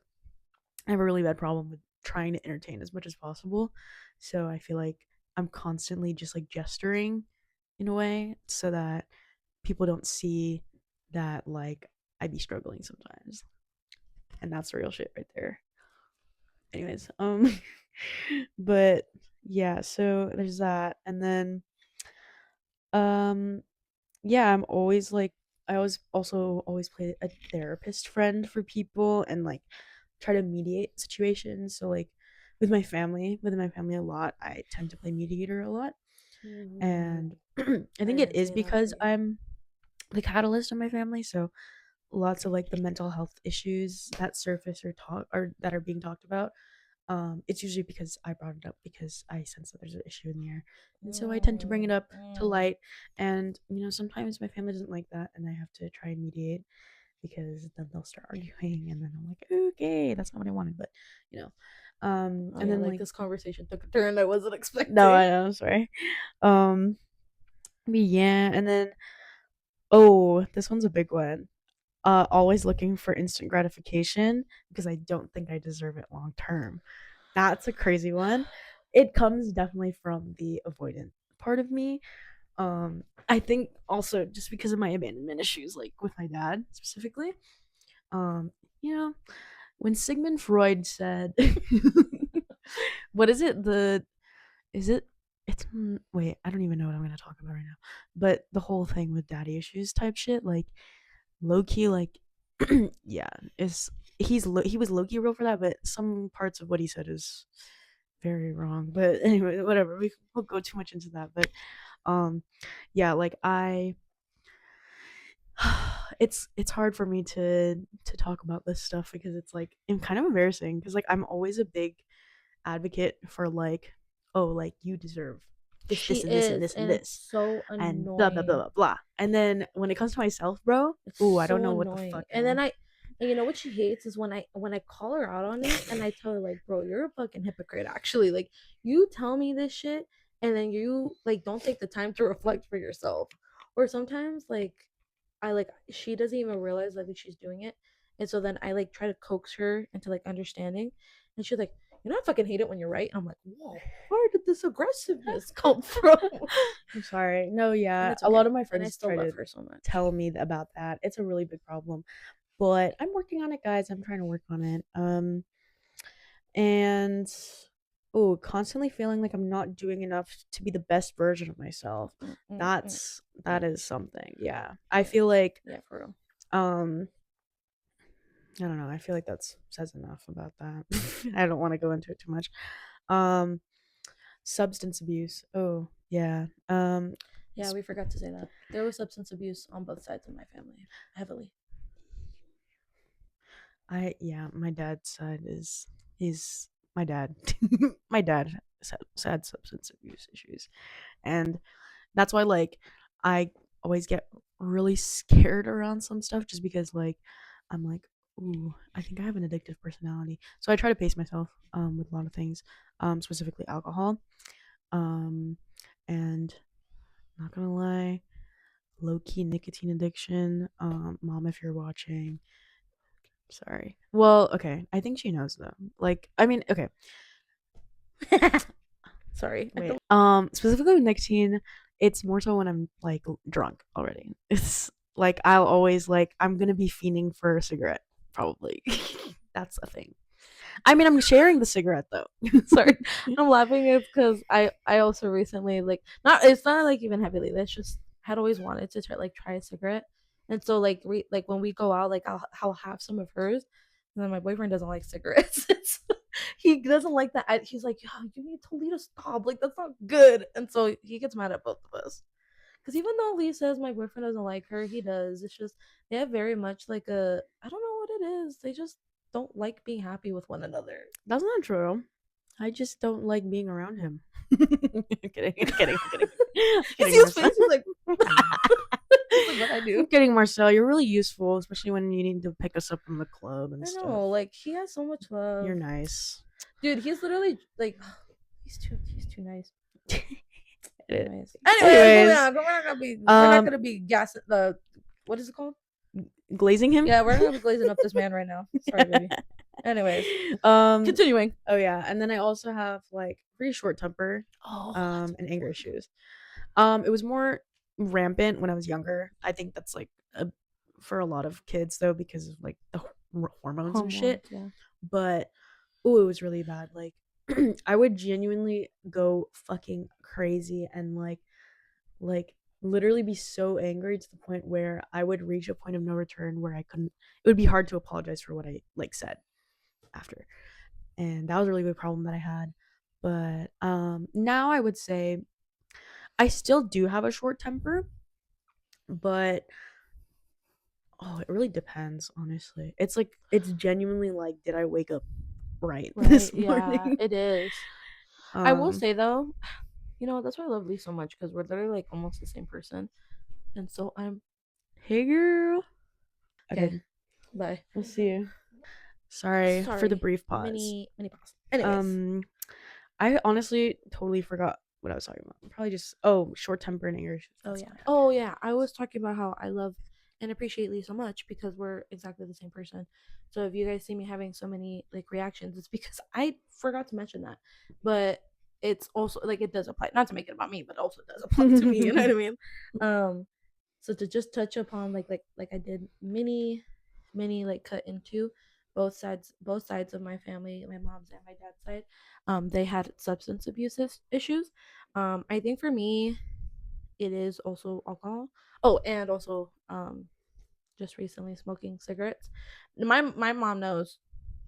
I have a really bad problem with trying to entertain as much as possible. So I feel like I'm constantly just like gesturing in a way so that people don't see that like I be struggling sometimes. And that's the real shit right there. Anyways, but yeah, so there's that. And then um yeah, I'm always like I always also always play a therapist friend for people and like try to mediate situations. So like within my family a lot, I tend to play mediator a lot. Mm, And I I think it didn't is say that for because you. I'm the catalyst in my family. So lots of like the mental health issues that surface or talk or that are being talked about, it's usually because I brought it up because I sense that there's an issue in the air. And so I tend to bring it Mm, up to mm. light. And, sometimes my family doesn't like that and I have to try and mediate because then they'll start arguing and then I'm like, okay, that's not what I wanted. But, you know, Oh and yeah, then like like, this conversation took a turn I wasn't no, expecting. I know, sorry. Um, but yeah, and then, oh, this one's a big one. Always looking for instant gratification because I don't think I deserve it long term. That's a crazy one. It comes definitely from the avoidant part of me. I think also just because of my abandonment issues, like with my dad specifically. Um, you know, when Sigmund Freud said, "What is it? The is it? It's wait, I don't even know what I'm gonna talk about right now. But the whole thing with daddy issues type shit, like low key, like yeah, is he was low key real for that, but some parts of what he said is very wrong. But anyway, whatever. We won't go too much into that. But um, yeah, like I, it's hard for me to talk about this stuff because it's like it's kind of embarrassing because like I'm always a big advocate for like, oh, like you deserve She this and this and is, this and and it's this so and blah blah blah annoying. blah blah. And then when it comes to myself, bro, It's ooh, I don't so know what the annoying. fuck I want. And you know what she hates is when I call her out on it and I tell her like, bro, you're a fucking hypocrite. Actually, like you tell me this shit and then you like don't take the time to reflect for yourself. Or sometimes like I like she doesn't even realize like that she's doing it, and so then I like try to coax her into like understanding, and she's like, you know, I fucking hate it when you're right. And I'm like, whoa, where did this aggressiveness come from? I'm sorry. No, And yeah. it's A lot okay, of my and I friends still try love to her so much. tell me about that. It's a really big problem. But I'm working on it, guys. I'm trying to work on it. And oh, constantly feeling like I'm not doing enough to be the best version of myself. Mm, mm, mm, That mm. is something. Yeah. I Yeah, feel like yeah, for real. um I don't know. I feel like that's says enough about that. I don't want to go into it too much. Um substance abuse. Oh, yeah. Yeah, we forgot to say that there was substance abuse on both sides of my family, heavily. I yeah, my dad's side is he's my dad. My dad had substance abuse issues, and that's why like I always get really scared around some stuff just because like I'm like, ooh, I think I have an addictive personality. So I try to pace myself with a lot of things, specifically alcohol. Um, and not gonna lie, low key nicotine addiction. Mom, if you're watching, sorry. Well, okay. I think she knows though. Like, I mean, okay. Sorry, I Wait. don't. Specifically with nicotine, it's more so when I'm like drunk already. It's like I'll always like I'm gonna be fiending for a cigarette, probably. That's a thing. I mean, I'm sharing the cigarette though. Sorry, I'm laughing. It's because I also recently like not it's not like even heavily. That's just had always wanted to try a cigarette, and so like when we go out, like I'll have some of hers, and then my boyfriend doesn't like cigarettes. He doesn't like that. He's like, "Yeah, you need to Lee to stop. Like that's not good," and so he gets mad at both of us. Because even though Lee says my boyfriend doesn't like her, he does. It's just they have very much like a I don't know what it is. They just don't like being happy with one another. That's not true. I just don't like being around him. I'm kidding. I'm kidding. I'm kidding. I'm You kidding, see his Marcel. face? He's like, he's like, what I I'm do? kidding, Marcel. You're really useful, especially when you need to pick us up from the club and I stuff. know, like he has so much You're love, nice. dude. He's literally like, he's too nice. Anyways, moving Anyways, on. We're not gonna be gassing the what is it called? glazing him. Yeah, we're not gonna be glazing up this man right now. Sorry, baby. Anyways, um. continuing. Oh yeah, and then I also have like pretty short temper, Oh, and anger issues. It was more rampant when I was younger. I think that's like for a lot of kids though because of like the hormones and hormones. shit. Yeah. But oh, it was really bad. Like I would genuinely go fucking crazy and like literally be so angry to the point where I would reach a point of no return where I couldn't. It would be hard to apologize for what I like said after, and that was a really big problem that I had. But now I would say I still do have a short temper, but oh, it really depends, honestly. It's like it's genuinely like, did I wake up right Right. this Yeah, morning? it is. I will um say though, that's why I love Lee so much because we're literally like almost the same person, and so I'm Hey girl. okay. Okay, Bye. we'll see you. Sorry for the Sorry. brief pause. Mini pause. Anyways. Um I honestly totally forgot what I was talking about. Probably just short temper and anger issues. Oh That's yeah. all I Oh yeah. I was talking about how I love and appreciate Lee so much because we're exactly the same person. So if you guys see me having so many like reactions, it's because I forgot to mention that. But it's also like it does apply not to make it about me, but also does apply to me. You know what I had. mean? Um. So to just touch upon like I did mini like cut into both sides of my family, my mom's and my dad's side. They had substance abuse issues. I think for me it is also alcohol. Oh, and also just recently smoking cigarettes. My mom knows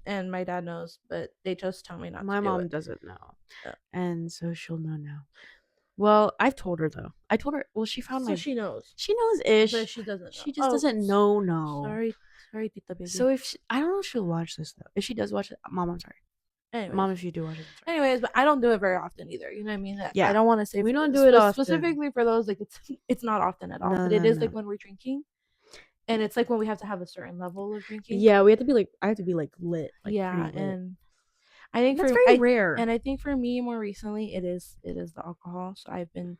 and my dad knows, but they just tell me not to My do mom it. doesn't know. Uh, And so she'll know now. Well, I've told her though. I told her well she found so my she knows, she knows but ish. she doesn't know. She just Oh, doesn't know. sorry, sorry, Tita So baby. if I don't know if she'll watch this though. If she does watch it, mom, I'm sorry. Anyways, Mom, if you do watch it, I'm sorry. but I don't do it very often either. You know what I mean? I Yeah. don't want to say We don't do it often. specifically for those like it's not often at all, No, but it no, is like no. when we're drinking, and it's like when we have to have a certain level of drinking. Yeah, we have to be like I have to be like lit, like pretty Yeah, lit. and I think And that's for very I rare. and I think for me more recently it is the alcohol. So I've been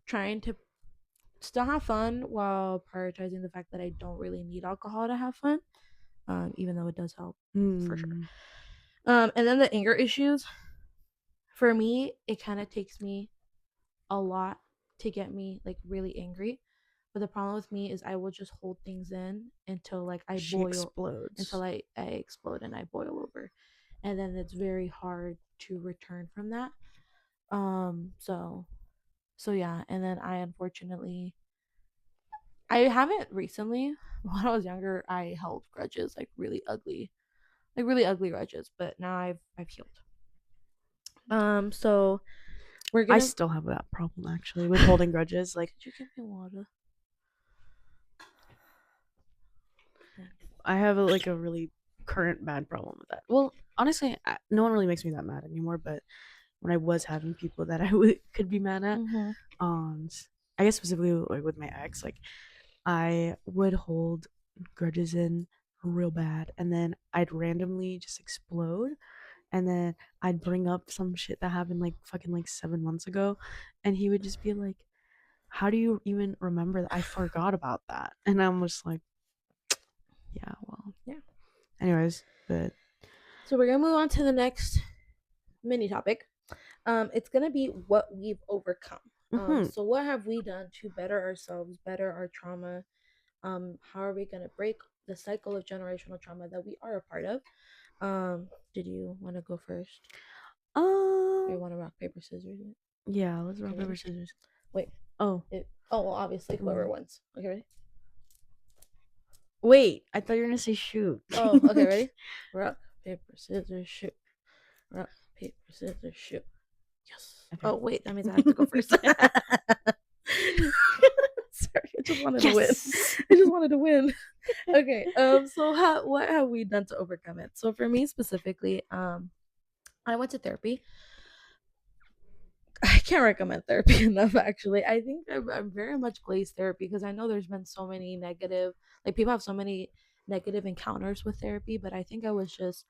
trying to still have fun while prioritizing the fact that I don't really need alcohol to have fun, even though it does help for sure. Hmm. And then the anger issues for me, it kind of takes me a lot to get me like really angry. But the problem with me is I will just hold things in until like I She boil, explodes. until I explode and I boil over. And then it's very hard to return from that. So yeah, and then I unfortunately I haven't recently. When I was younger, I held grudges like really ugly grudges, but now I've healed. So we're I gonna still have that problem actually with holding grudges. Like Could you give me water? Thanks. I have like a really current bad problem with that. Well, honestly, no one really makes me that mad anymore. But when I was having people that could be mad at, Mm-hmm. um, I guess specifically like with my ex, like I would hold grudges in real bad, and then I'd randomly just explode, and then I'd bring up some shit that happened like fucking like 7 months ago, and he would just be like, "How do you even remember that? I forgot about that," and I'm just like, "Yeah, well." Yeah. Anyways, but So we're gonna move on to the next mini topic. It's gonna be what we've overcome. Mm-hmm. So what have we done to better ourselves, better our trauma? How are we gonna break the cycle of generational trauma that we are a part of? Did you want to go first? Or you Um, want to rock paper scissors? yeah, let's Okay, rock paper ready? scissors. Wait. Oh, Well, obviously whoever mm. wins. Okay, ready? Wait, I thought you were gonna say shoot. Oh, okay, ready? Rock paper scissors shoot. Rock paper scissors shoot. Yes. Okay. Oh wait, that means I have to go first. Sorry, I just wanted to win. Yes. I just wanted to win. Okay. So what have we done to overcome it? So for me specifically, I went to therapy. I can't recommend therapy enough. Actually, I think I'm very much glazed therapy because I know there's been so many negative, like people have so many negative encounters with therapy, but I think I was just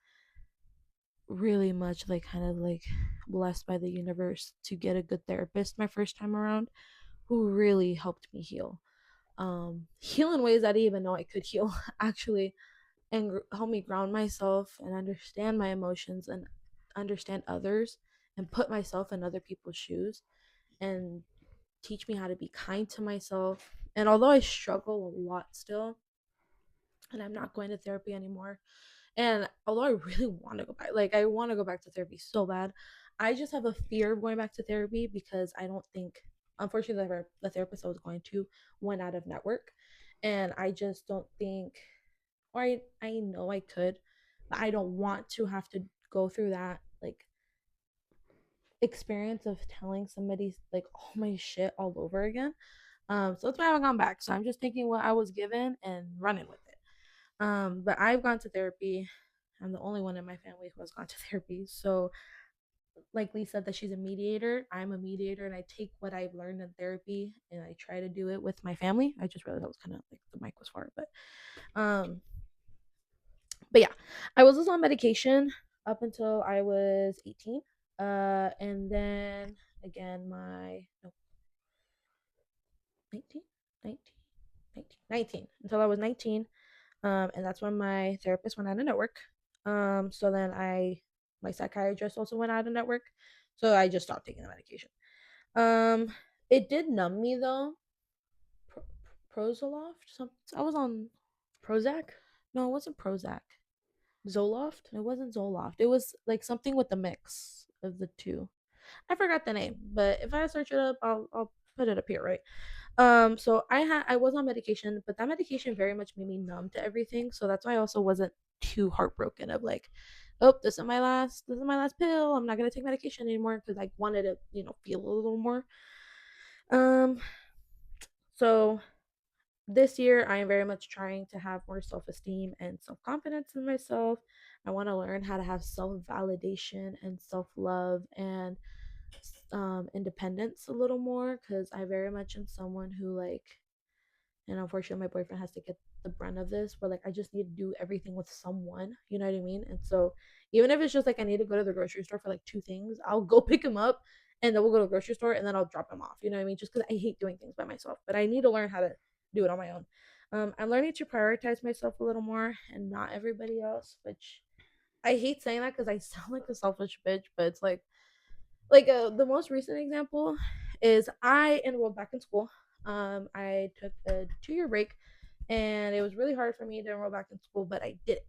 really much like kind of like blessed by the universe to get a good therapist my first time around who really helped me heal in ways I didn't even know I could heal actually, and help me ground myself and understand my emotions and understand others and put myself in other people's shoes and teach me how to be kind to myself. And although I struggle a lot still, and I'm not going to therapy anymore, and although I really want to go back, like I want to go back to therapy so bad, I just have a fear of going back to therapy because I don't think, unfortunately, the therapist I was going to went out of network, and I just don't think, or I know I could, but I don't want to have to go through that like experience of telling somebody like all my shit all over again. So that's why I haven't gone back. So I'm just taking what I was given and running with it. But I've gone to therapy. I'm the only one in my family who has gone to therapy. So, like Lee said, that she's a mediator. I'm a mediator, and I take what I've learned in therapy and I try to do it with my family. I just realized that was kind of like the mic was far, um, but yeah, I was also on medication up until I was 18. And then again, my no, 19, 19, 19, 19 until I was 19. And that's when my therapist went out of network. So then my psychiatrist also went out of network. So I just stopped taking the medication. Um, it did numb me though. Pro- Prozoloft? I was on. Prozac? No, it wasn't Prozac. Zoloft? It wasn't Zoloft. It was like something with the mix of the two. I forgot the name, but if I search it up, I'll put it up here, right? So I was on medication, but that medication very much made me numb to everything. So that's why I also wasn't too heartbroken of like, oh, this is my last pill. I'm not gonna take medication anymore because I wanted to, feel a little more. Um, so this year I am very much trying to have more self-esteem and self-confidence in myself. I want to learn how to have self-validation and self-love and independence a little more because I very much am someone who like, and unfortunately my boyfriend has to get the brunt of this where like I just need to do everything with someone, you know what I mean? And so even if it's just like I need to go to the grocery store for like two things, I'll go pick him up and then we'll go to the grocery store and then I'll drop him off, you know what I mean? Just because I hate doing things by myself, but I need to learn how to do it on my own. I'm learning to prioritize myself a little more and not everybody else, which I hate saying that because I sound like a selfish bitch, but it's like the most recent example is I enrolled back in school. I took a 2 year break, and it was really hard for me to enroll back in school, but I did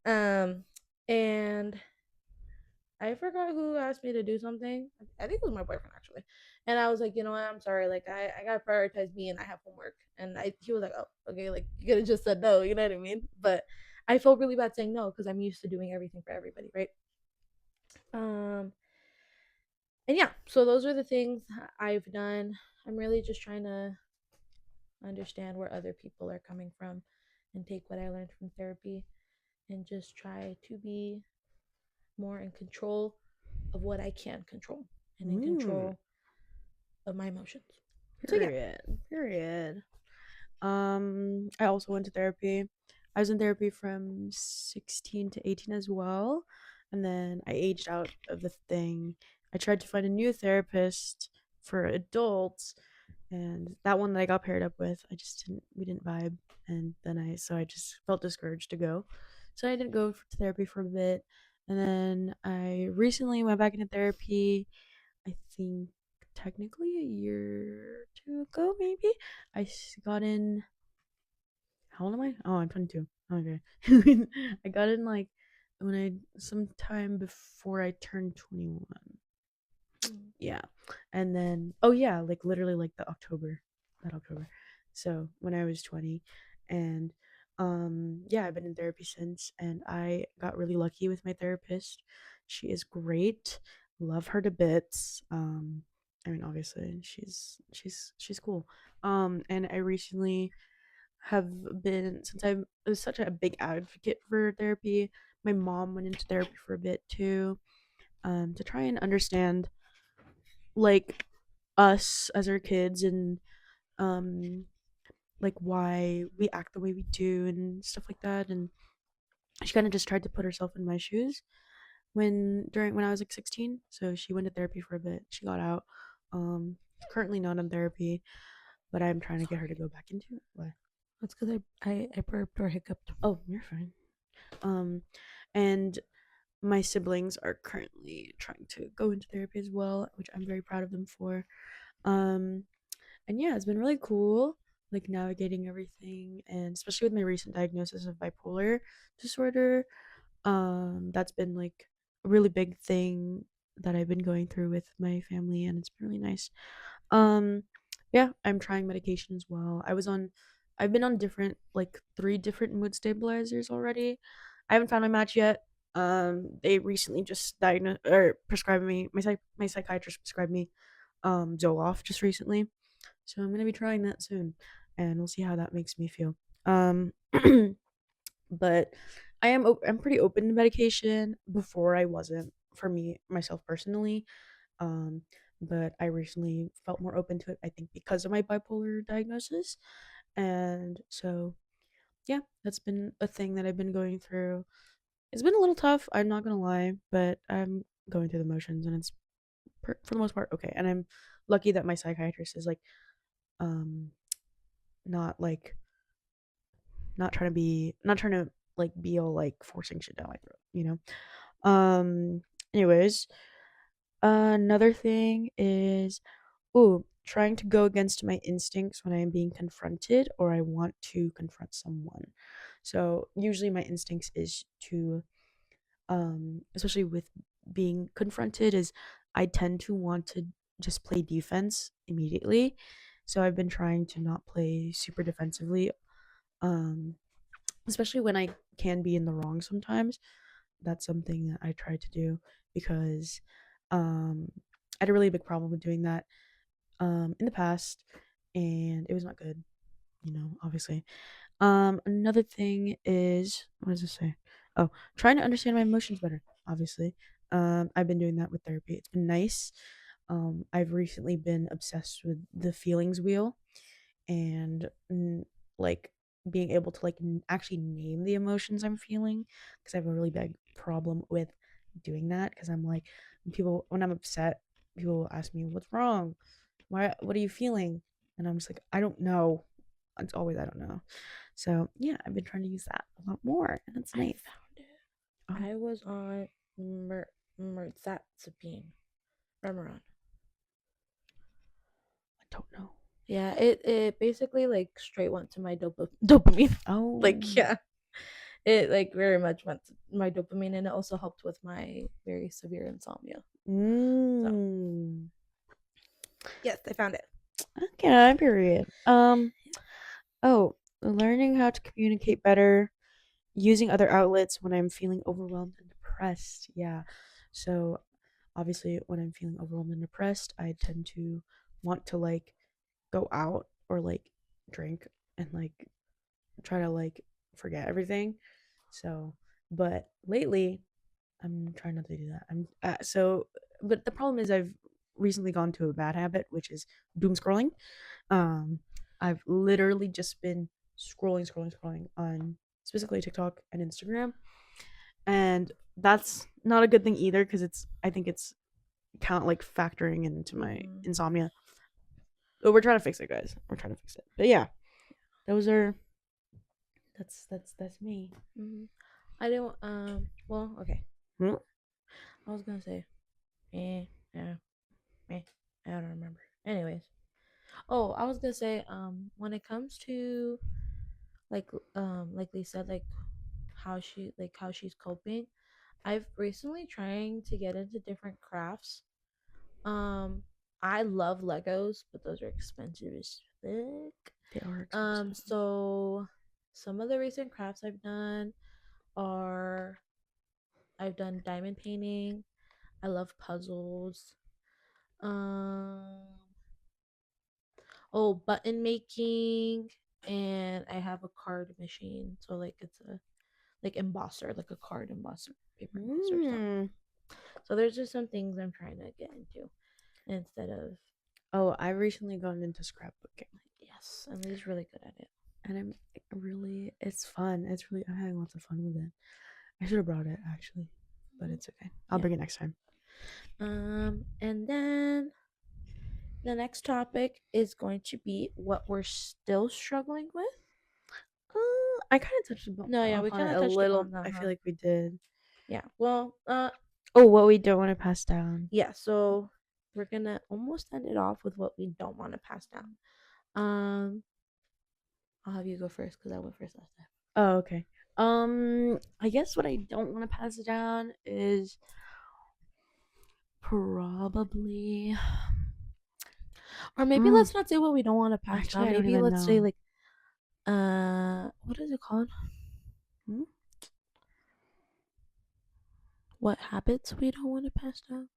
it. And I forgot who asked me to do something. I think it was my boyfriend actually. And I was like, you know what? I'm sorry. Like I gotta prioritize me, and I have homework. And he was like, oh, okay. Like you could have just said no. You know what I mean? But I felt really bad saying no because I'm used to doing everything for everybody, right? Um, and yeah, so those are the things I've done. I'm really just trying to understand where other people are coming from and take what I learned from therapy and just try to be more in control of what I can control and in Mm, control of my emotions. So yeah. period. Period. I also went to therapy. I was in therapy from 16 to 18 as well. And then I aged out of the thing. I tried to find a new therapist for adults, and that one that I got paired up with, we didn't vibe. And then I just felt discouraged to go. So I didn't go to therapy for a bit. And then I recently went back into therapy, I think technically a year or two ago, maybe. Got in. How old am I? Oh, I'm 22. Okay. I got in like when I sometime before I turned 21. Mm. Yeah. And then oh yeah, like literally like the October, that October. So when I was 20, and yeah, I've been in therapy since, and I got really lucky with my therapist. She is great. Love her to bits. I mean obviously she's cool. And I recently have been, since I'm such a big advocate for therapy, my mom went into therapy for a bit too, to try and understand like us as our kids, and um like why we act the way we do and stuff like that. And she kind of just tried to put herself in my shoes when I was like 16. So she went to therapy for a bit. She got out. Currently not in therapy, but I'm trying to get her to Sorry. go back into it. What? That's because I burped or hiccuped. Oh, you're fine. Um and my siblings are currently trying to go into therapy as well, which I'm very proud of them for. Um and yeah, it's been really cool, like navigating everything, and especially with my recent diagnosis of bipolar disorder. That's been like a really big thing that I've been going through with my family, and it's been really nice. um yeah, I'm trying medication as well. I've been on different, like 3 different mood stabilizers already. I haven't found my match yet. They recently just diagnosed or prescribed me, my psychiatrist prescribed me Zoloft just recently, so I'm gonna be trying that soon, and we'll see how that makes me feel. Um, but I'm pretty open to medication. Before I wasn't, for me myself personally. Um, but I recently felt more open to it. I think because of my bipolar diagnosis, and so yeah, that's been a thing that I've been going through. It's been a little tough. I'm not gonna lie, but I'm going through the motions, and it's for the most part okay. And I'm lucky that my psychiatrist is like um not like not trying to like be all like forcing shit down my throat, you know. Anyways, another thing is, ooh, trying to go against my instincts when I am being confronted or I want to confront someone. So usually my instincts is to especially with being confronted, is I tend to want to just play defense immediately. So I've been trying to not play super defensively, um especially when I can be in the wrong sometimes. That's something that I try to do, because I had a really big problem with doing that in the past, and it was not good, obviously. Another thing is, what does it say? Oh, trying to understand my emotions better, obviously. I've been doing that with therapy. It's been nice. I've recently been obsessed with the feelings wheel, and like being able to like actually name the emotions I'm feeling, because I have a really big problem with doing that, because I'm like, when I'm upset, people will ask me what's wrong, what are you feeling, and I'm just like, I don't know. It's always I don't know. So yeah, I've been trying to use that a lot more, and it's I nice. found it. Oh, I was on Mirtazapine. Remeron. I don't know. Yeah, it basically like straight went to my dopamine. Oh. Like yeah, it like very much went to my dopamine, and it also helped with my very severe insomnia. So Mm. yes, I found it. Okay, period. Oh, learning how to communicate better using other outlets when I'm feeling overwhelmed and depressed. Yeah. So, obviously, when I'm feeling overwhelmed and depressed, I tend to want to like go out or like drink and like try to like forget everything. So, but lately, I'm trying not to do that. But the problem is I've recently gone to a bad habit, which is doom scrolling. Um, I've literally just been scrolling on specifically TikTok and Instagram, and that's not a good thing either, because I think it's count like factoring into my Mm-hmm. insomnia. But we're trying to fix it, guys. We're trying to fix it. But yeah, those are that's me. Mm-hmm. I don't. Well, okay. Hmm? I was gonna say, eh, yeah, eh. I don't remember. Anyways, oh, I was gonna say, when it comes to like they said, how she's coping. I've recently trying to get into different crafts. Um, I love Legos, but those are expensive as fuck. They are expensive. So some of the recent crafts I've done are I've done diamond painting. I love puzzles. Um, oh, button making, and I have a card machine. So like it's a like embosser, like a card embosser, paper embosser stuff. Mm. So there's just some things I'm trying to get into instead of Oh, I recently gone into scrapbooking, yes, and he's really good at it. and it's fun. It's really, I'm having lots of fun with it. I should have brought it actually, but Mhm. it's okay. I'll Yeah. bring it next time. And then the next topic is going to be what we're still struggling with. I kind of touched No, yeah, we upon kind it of a touched little. upon that, I huh? feel like we did. Yeah. Well, Oh, what we don't want to pass down. yeah. So we're gonna almost end it off with what we don't want to pass down. Um, I'll have you go first because I went first last time. Oh, okay. I guess what I don't want to pass down is probably. Or maybe Mm, let's not say what we don't want to pass actually, down. I don't Maybe even let's say know. like what is it called? Hmm? What habits we don't want to pass down?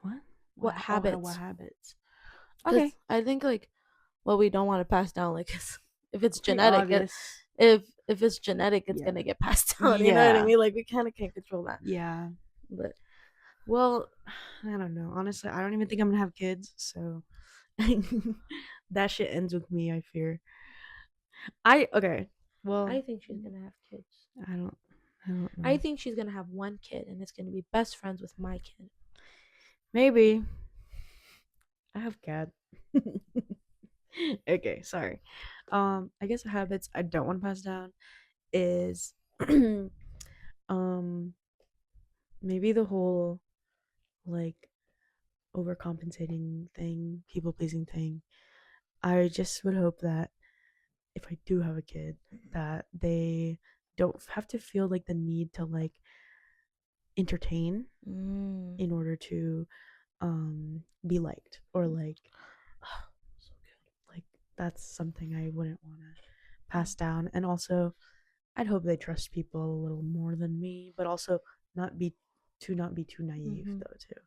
What? What Oh, what habits? habits? Because Okay, I think like what we don't want to pass down, like if it's pretty genetic, obvious. if it's genetic, it's Yeah. gonna get passed down. You know what I Yeah. mean? Like we kind of can't control that. Yeah. But Well, I don't know. Honestly, I don't even think I'm gonna have kids, so that shit ends with me, I fear. I okay. Well, I think she's gonna have kids. I don't I don't I know. think she's gonna have one kid, and it's gonna be best friends with my kid. Maybe. I have cat. Okay, sorry. I guess habits I don't want to pass down is um maybe the whole like overcompensating thing, people pleasing thing. I just would hope that if I do have a kid, that they don't have to feel like the need to like entertain Mm. in order to be liked or So like that's something I wouldn't want to pass down. And also I'd hope they trust people a little more than me, but also not be not be too good. naive Mm-hmm. though too,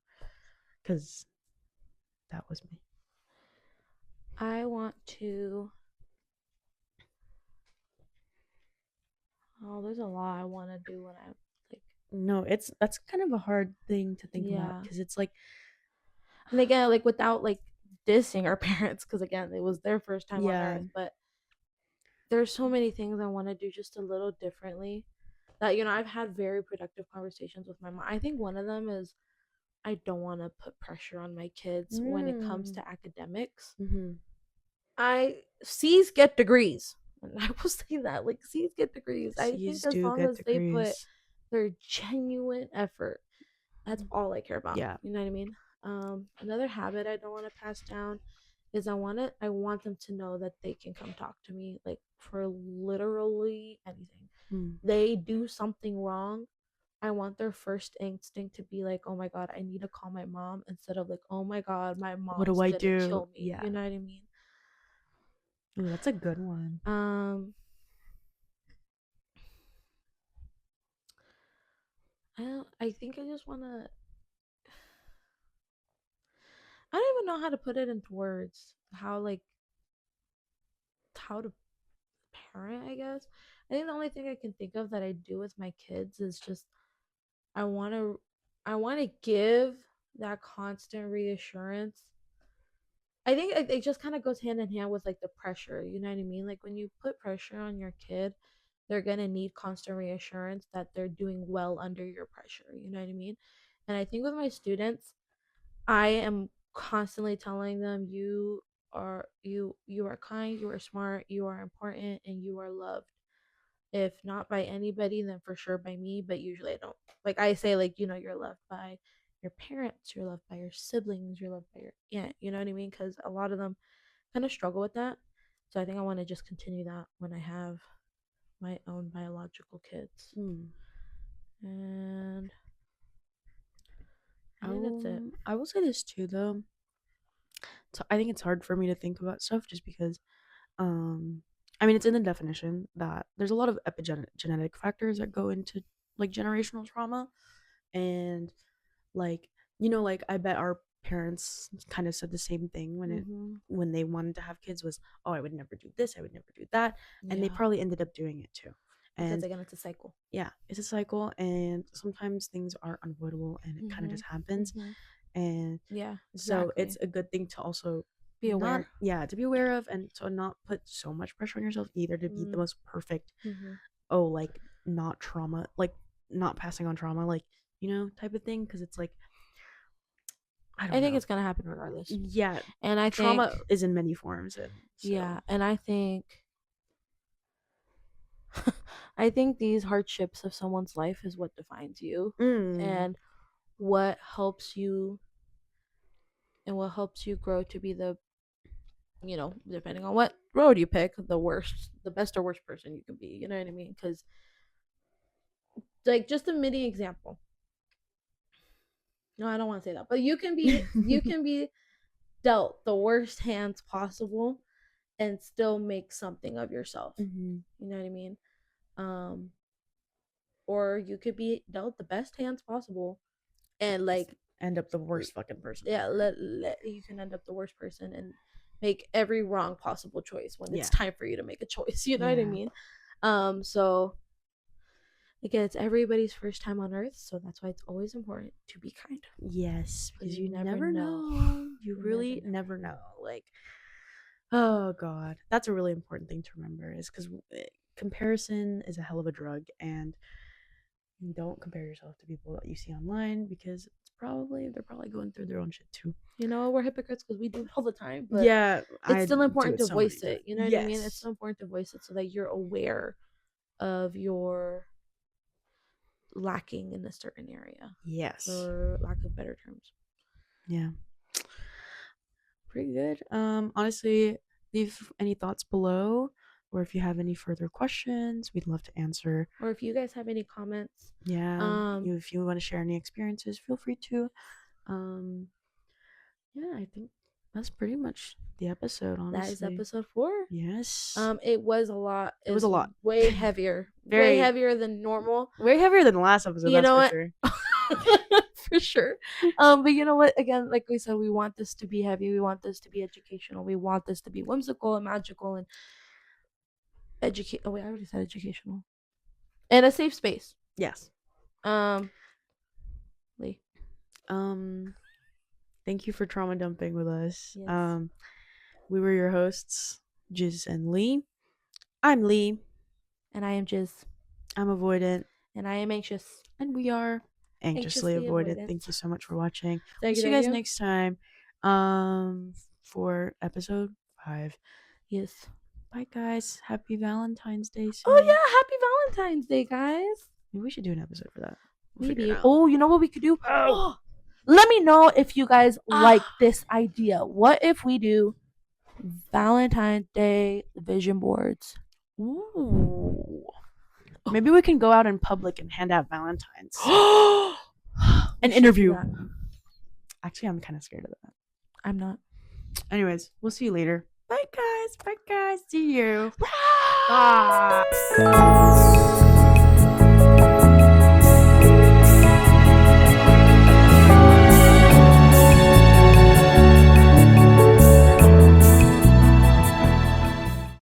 because that was me. I want to. Oh, there's a lot I want to do when I like. No, it's that's kind of a hard thing to think about Yeah, because it's like and again, like without like dissing our parents, because again, it was their first time on yeah. earth. But there's so many things I want to do just a little differently. That I've had very productive conversations with my mom. I think one of them is I don't want to put pressure on my kids when it comes Mm. to academics. Mm-hmm. I C's get degrees. And I will say that like C's get degrees. I think C's as do long get as they put degrees. their genuine effort, that's all I care about. Yeah. You know what I mean? Another habit I don't want to pass down is I want them to know that they can come talk to me like for literally anything. Mm. They do something wrong, I want their first instinct to be like, oh my God, I need to call my mom instead of like, oh my God, my What do mom's I gonna do? kill me. Yeah. You know what I mean? Ooh, that's a good one. Um, I think I just wanna. I don't even know how to put it into words. How to parent, I guess. I think the only thing I can think of that I do with my kids is just I wanna I wanna give that constant reassurance. I think it just kind of goes hand in hand with like the pressure. You know what I mean? Like when you put pressure on your kid, they're gonna need constant reassurance that they're doing well under your pressure. You know what I mean? And I think with my students, I am constantly telling them you are kind, you are smart, you are important, and you are loved. If not by anybody, then for sure by me. But usually I don't. Like I say, like you're loved by your parents, you're loved by your siblings, you're loved by your aunt. You know what I mean? Because a lot of them kind of struggle with that. So I think I want to just continue that when I have my own biological kids. And I think that's it. I will say this too, though. So I think it's hard for me to think about stuff just because, I mean, it's in the definition that there's a lot of epigenetic factors that go into like generational trauma, and like like I bet our parents kind of said the same thing when they wanted to have kids was, oh, I would never do this, I would never do that, and they probably ended up doing it too. Because And again, it's a cycle. yeah, it's a cycle, and sometimes things are unavoidable, and it kind of just happens. And Yeah, so exactly. it's a good thing to also Be aware. to be aware of, and to not put so much pressure on yourself either to be the most perfect, like not trauma, like not passing on trauma, like type of thing, because it's like I think it's gonna happen regardless. Yeah, and I trauma think is in many forms, and yeah, and I think I think these hardships of someone's life is what defines you, and what helps you grow to be the, depending on what road you pick, the best or worst person you can be. You know what I mean? Because, like, just a mini example. No, I don't want to say that, but you can be dealt the worst hands possible and still make something of yourself. You know what I mean? Or you could be dealt the best hands possible and like end up the worst fucking person. Yeah, you can end up the worst person and make every wrong possible choice when it's time for you to make a choice. You know what I mean? So again, it's everybody's first time on earth, so that's why it's always important to be kind. Yes, because you never know. You really never know. Like, oh god, that's a really important thing to remember, is because comparison is a hell of a drug, and don't compare yourself to people that you see online, because they're probably going through their own shit too. We're hypocrites because we do it all the time, but it's still important to voice it. You know what I mean? It's still important to voice it so that you're aware of your lacking in a certain area. Yes. For lack of better terms. Yeah. Pretty good. Honestly, leave any thoughts below, or if you have any further questions, we'd love to answer. Or if you guys have any comments, if you want to share any experiences, feel free to. Yeah, I think that's pretty much the episode. Honestly, that is episode 4. Yes. It was a lot. It was a lot. Way heavier. Way heavier than normal. Way heavier than the last episode. You know what? For sure. For sure. But you know what? Again, like we said, we want this to be heavy. We want this to be educational. We want this to be whimsical and magical and educate. Oh wait, I already said educational. And a safe space. Yes. Lee. Thank you for trauma dumping with us. Yes. We were your hosts, Jizz and Lee. I'm Lee. And I am Jizz. I'm Avoidant. And I am Anxious. And we are Anxiously Avoidant. Thank you so much for watching. We'll see you guys next time for episode 5. Yes. Bye, guys. Happy Valentine's Day soon. Oh, yeah. Happy Valentine's Day, guys. Maybe we should do an episode for that. Maybe. Oh, you know what we could do? Oh. Let me know if you guys like this idea. What if we do Valentine's Day vision boards? Ooh. Maybe we can go out in public and hand out Valentines. An interview. Actually, I'm kind of scared of that. I'm not. Anyways, we'll see you later. Bye, guys. Bye, guys. See you. Bye.